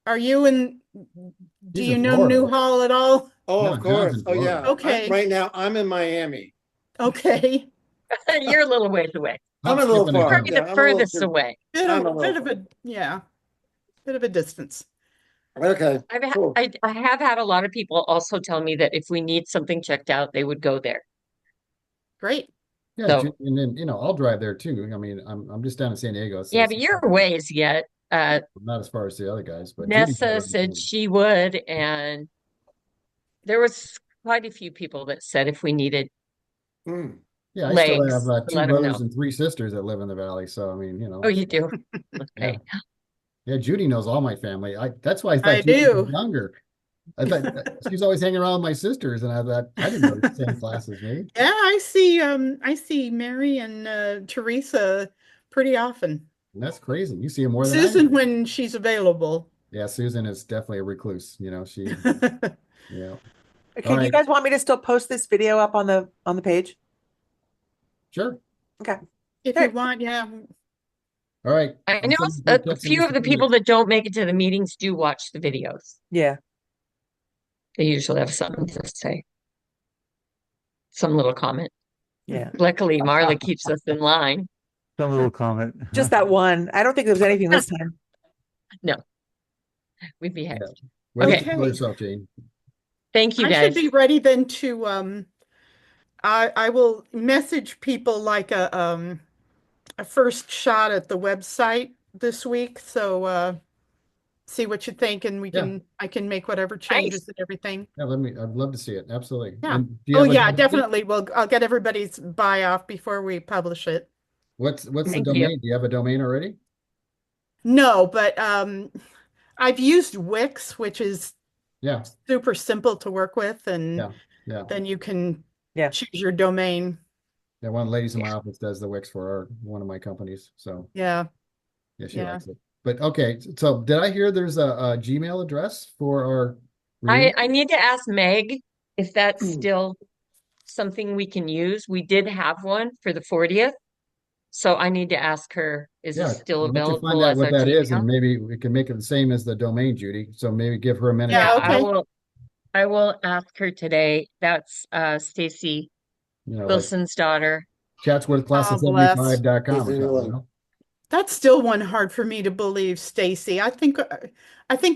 G: Are you in, do
H: She's
G: you
H: in
G: know
H: Florida.
G: Newhall at all?
F: Oh,
H: No,
F: of
H: John's
F: course.
H: in
F: Oh,
H: Florida.
F: yeah.
G: Okay.
F: Right now, I'm in Miami.
G: Okay.
C: You're a little ways away.
F: I'm
H: Hop,
F: a little
H: skip, and a
F: far.
H: jump.
C: Probably
F: Yeah,
C: the
F: I'm a little
C: furthest
F: too.
C: away.
F: I'm a little
G: Bit of
F: far.
G: a, yeah, bit of a distance.
F: Okay, cool.
C: I have had a lot of people also tell me that if we need something checked out, they would go there.
G: Great.
H: Yeah,
C: So,
H: and then I'll drive there too. I mean, I'm just down in San Diego, so
C: yeah,
H: it's
C: but you're ways yet.
H: not as far as the other guys. But Judy's
C: Nessa
H: already
C: said
H: done.
C: she would, and there was quite a few people that said if we needed
F: Hmm.
H: Yeah, I still have
C: legs, to
H: two
C: let them
H: brothers
C: know.
H: and three sisters that live in the valley. So I mean,
C: Oh, you do?
H: yeah,
C: Okay.
H: yeah. Judy knows all my family. That's why I
G: I
H: thought Judy was
G: do.
H: younger. I thought she's always hanging around with my sisters, and I thought I didn't know the same class as me.
G: Yeah, I see Mary and Teresa pretty often.
H: And that's crazy. You see her more than I
G: Susan
H: do.
G: when she's available.
H: Yeah, Susan is definitely a recluse. She, yeah.
A: Okay,
H: All
A: do you
H: right,
A: guys want me to still post this video up on the page?
H: sure.
A: Okay.
G: If
A: Sure.
G: you want, yeah.
H: All right.
C: I
H: I'm
C: know
H: sending
C: a
H: group text
C: few of the people that don't make it to the meetings do watch the videos.
A: Yeah.
C: They usually have something to say, some little comment.
A: Yeah.
C: Luckily, Marla keeps us in line.
B: Some little comment.
A: Just that one. I don't think there was anything this time.
C: No, we behaved.
H: Yeah. Well,
C: Okay.
H: enjoy yourself, Jane.
C: Thank you,
G: I should
C: guys.
G: be ready then to I will message people like a first shot at the website this week. So see what you think, and I can make whatever changes and everything.
H: Yeah, I'd love to see it. Absolutely.
G: Yeah.
H: And do you
G: Oh
H: have a
G: yeah,
H: domain?
G: definitely. Well, I'll get everybody's buy off before we publish it.
H: What's the
C: Thank you.
H: domain? Do you have a domain already?
G: No, but I've used Wix, which is
H: Yeah,
G: super simple to work with, and
H: yeah, yeah.
G: then you can
A: Yeah.
G: choose your domain.
H: Yeah, one of the ladies in my office does the Wix for one of my companies. So
G: Yeah.
H: yeah, she
G: Yeah.
H: likes it. But okay, so did I hear there's a Gmail address for our
C: I need to ask Meg if that's still something we can use. We did have one for the 40th. So I need to ask her, is it still
H: why don't you find
C: available
H: out
C: as
H: what
C: our
H: that is, and
C: Gmail?
H: maybe we can make it the same as the domain, Judy. So maybe give her a minute.
G: Yeah,
C: I
G: okay.
C: will ask her today. That's Stacy
H: Like
C: Wilson's daughter.
G: Oh, bless.
H: chatsworthclass75.com or something.
G: That's still one hard for me to believe, Stacy. I think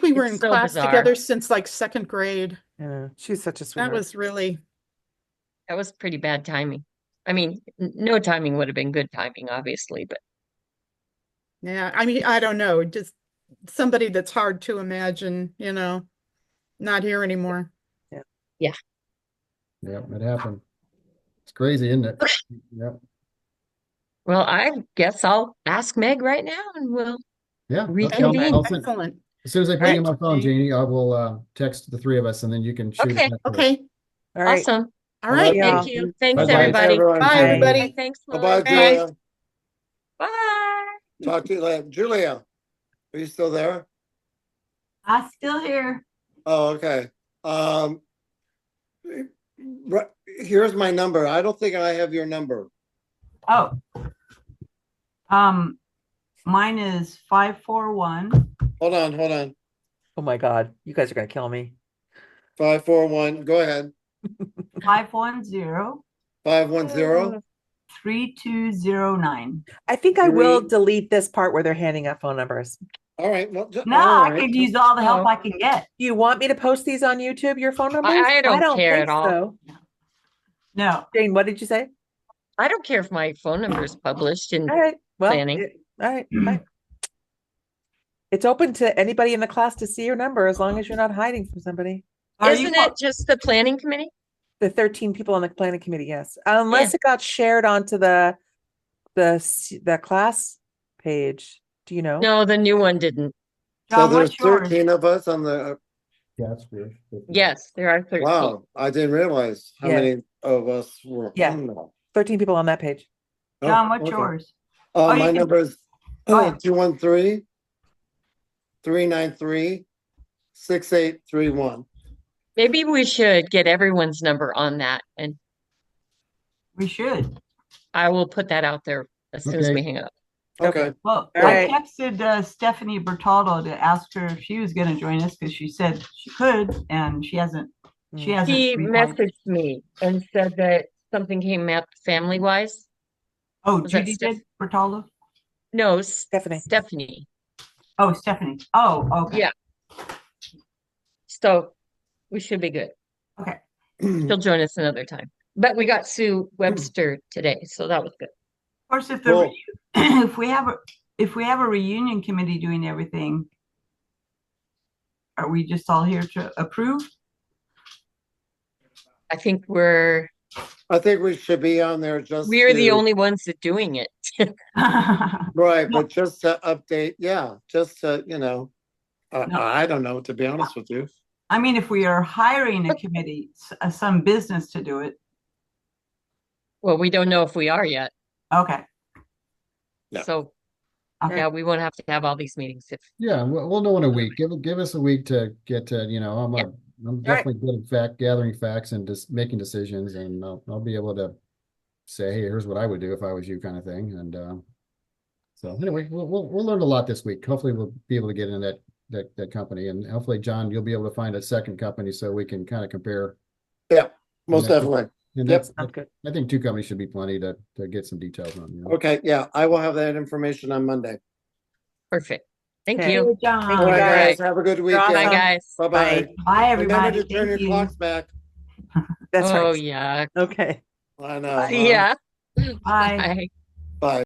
G: we were
C: It's
G: in
C: so
G: class
C: bizarre.
G: together since like second grade.
A: Yeah. She's such a
G: That
A: sweetheart.
G: was really,
C: That was pretty bad timing. I mean, no timing would have been good timing, obviously, but
G: yeah. I mean, I don't know, just somebody that's hard to imagine, not here anymore.
H: Yeah, it happened. It's crazy, isn't it? Yep.
C: well, I guess I'll ask Meg right now and we'll
H: Yeah. Okay,
C: reconvene.
G: Excellent.
H: as soon as I put
C: All
H: you on my phone,
G: Okay.
H: Janie, I will text the three of us, and then you can shoot
C: Okay.
H: it back to us.
G: Okay.
A: All right.
C: Awesome.
G: All right.
A: Yeah.
C: Thank you. Thanks,
H: Bye-bye.
C: everybody.
F: Everyone.
G: Bye,
A: Bye.
G: everybody.
C: Thanks,
F: Bye-bye,
C: Lily.
F: Julia.
C: Bye.
F: Talk to you later. Julia, are you still there?
D: I'm still here.
F: Oh, okay. Here's my number. I don't think I have your number.
D: Oh. Mine is 541.
F: Hold on.
A: Oh my God. You guys are gonna kill me.
F: 541. Go ahead.
D: 510.
F: 510.
D: 3209.
A: I think I will
F: Three.
A: delete this part where they're handing out phone numbers.
F: All right. Well,
D: No,
F: all
D: I
F: right.
D: could use all the help
C: Oh.
D: I can get.
A: Do you want me to post these on YouTube, your phone numbers?
C: I don't care
A: think
C: at all.
A: so.
D: No.
A: Jane, what did you say?
C: I don't care if my phone number is published in
A: All right. Well,
C: planning.
A: all right. Fine. It's open to anybody in the class to see your number as long as you're not hiding from somebody.
C: Isn't it just the planning committee?
A: The 13 people on the planning committee, yes. Unless it got shared onto the class page. Do you know?
C: No, the new one didn't.
F: So
D: John,
F: there's
D: what's yours?
F: 13 of us on the,
H: Yeah, that's weird.
C: Yes, there are 13.
F: wow, I didn't realize how
A: Yeah.
F: many of us were
A: Yeah.
F: on that.
A: 13 people on that page.
F: Oh,
D: John, what's
F: okay.
D: yours? Oh, you
F: My
D: can-
F: number is
D: Go ahead.
F: 213-393-6831.
C: Maybe we should get everyone's number on that, and
D: We should.
C: I will put that out there as soon as
H: Okay.
C: we hang up.
F: Okay.
D: Well,
A: All
D: I
A: right.
D: texted Stephanie Bertaldo to ask her if she was going to join us because she said she could, and she hasn't. She
A: Mm.
D: hasn't.
C: He
D: replied.
C: messaged me and said that something came up family-wise.
D: Oh,
C: Was that
D: Judy
C: Steph-
D: did Bertaldo.
C: No,
A: Stephanie.
C: Stephanie.
D: Oh, Stephanie. Oh, okay.
C: Yeah. So we should be good.
D: Okay.
C: She'll join us another time. But we got Sue Webster today, so that was good.
D: Of course, if
F: Cool.
D: if we have a reunion committee doing everything, are we just all here to approve?
C: I think we're
F: I think we should be on there just
C: the
F: to-
C: only ones that doing it.
F: Right,
D: No.
F: but just to update, yeah, just to,
D: No.
F: I don't know, to be honest with you.
D: I mean, if we are hiring a committee, some business to do it.
C: Well, we don't know if we are yet.
D: Okay.
F: Yeah.
C: So
D: Okay.
C: yeah, we won't have to have all these meetings if
H: Yeah, we'll know in a week. Give us a week to get to, I'm definitely good at gathering facts and just making decisions, and I'll be able to say, hey, here's what I would do if I was you, kind of thing. And so anyway, we'll learn a lot this week. Hopefully we'll be able to get in that company, and hopefully, John, you'll be able to find a second company so we can kind of compare.
F: Yeah, most
H: that's-
F: definitely.
H: And
F: Yep.
A: Sounds good.
H: I think 2 companies should be plenty to get some details on.
F: Okay, yeah, I will have that information on Monday.
C: perfect. Thank
A: Okay.
C: you.
D: Hey, John.
A: Thank
F: All
A: you,
F: right,
A: guys.
F: guys, have a good
A: You're
F: weekend.
C: Bye,
A: awesome.
C: guys.
F: Bye-bye.
D: Bye,
F: Remember
D: everybody.
F: to turn
D: Thank
F: your
D: you.
F: clocks back.
A: That's
C: Oh
A: right.
C: yeah.
A: Okay.
F: I know. huh?
C: Yeah.
D: Bye.
C: Bye.
F: Bye.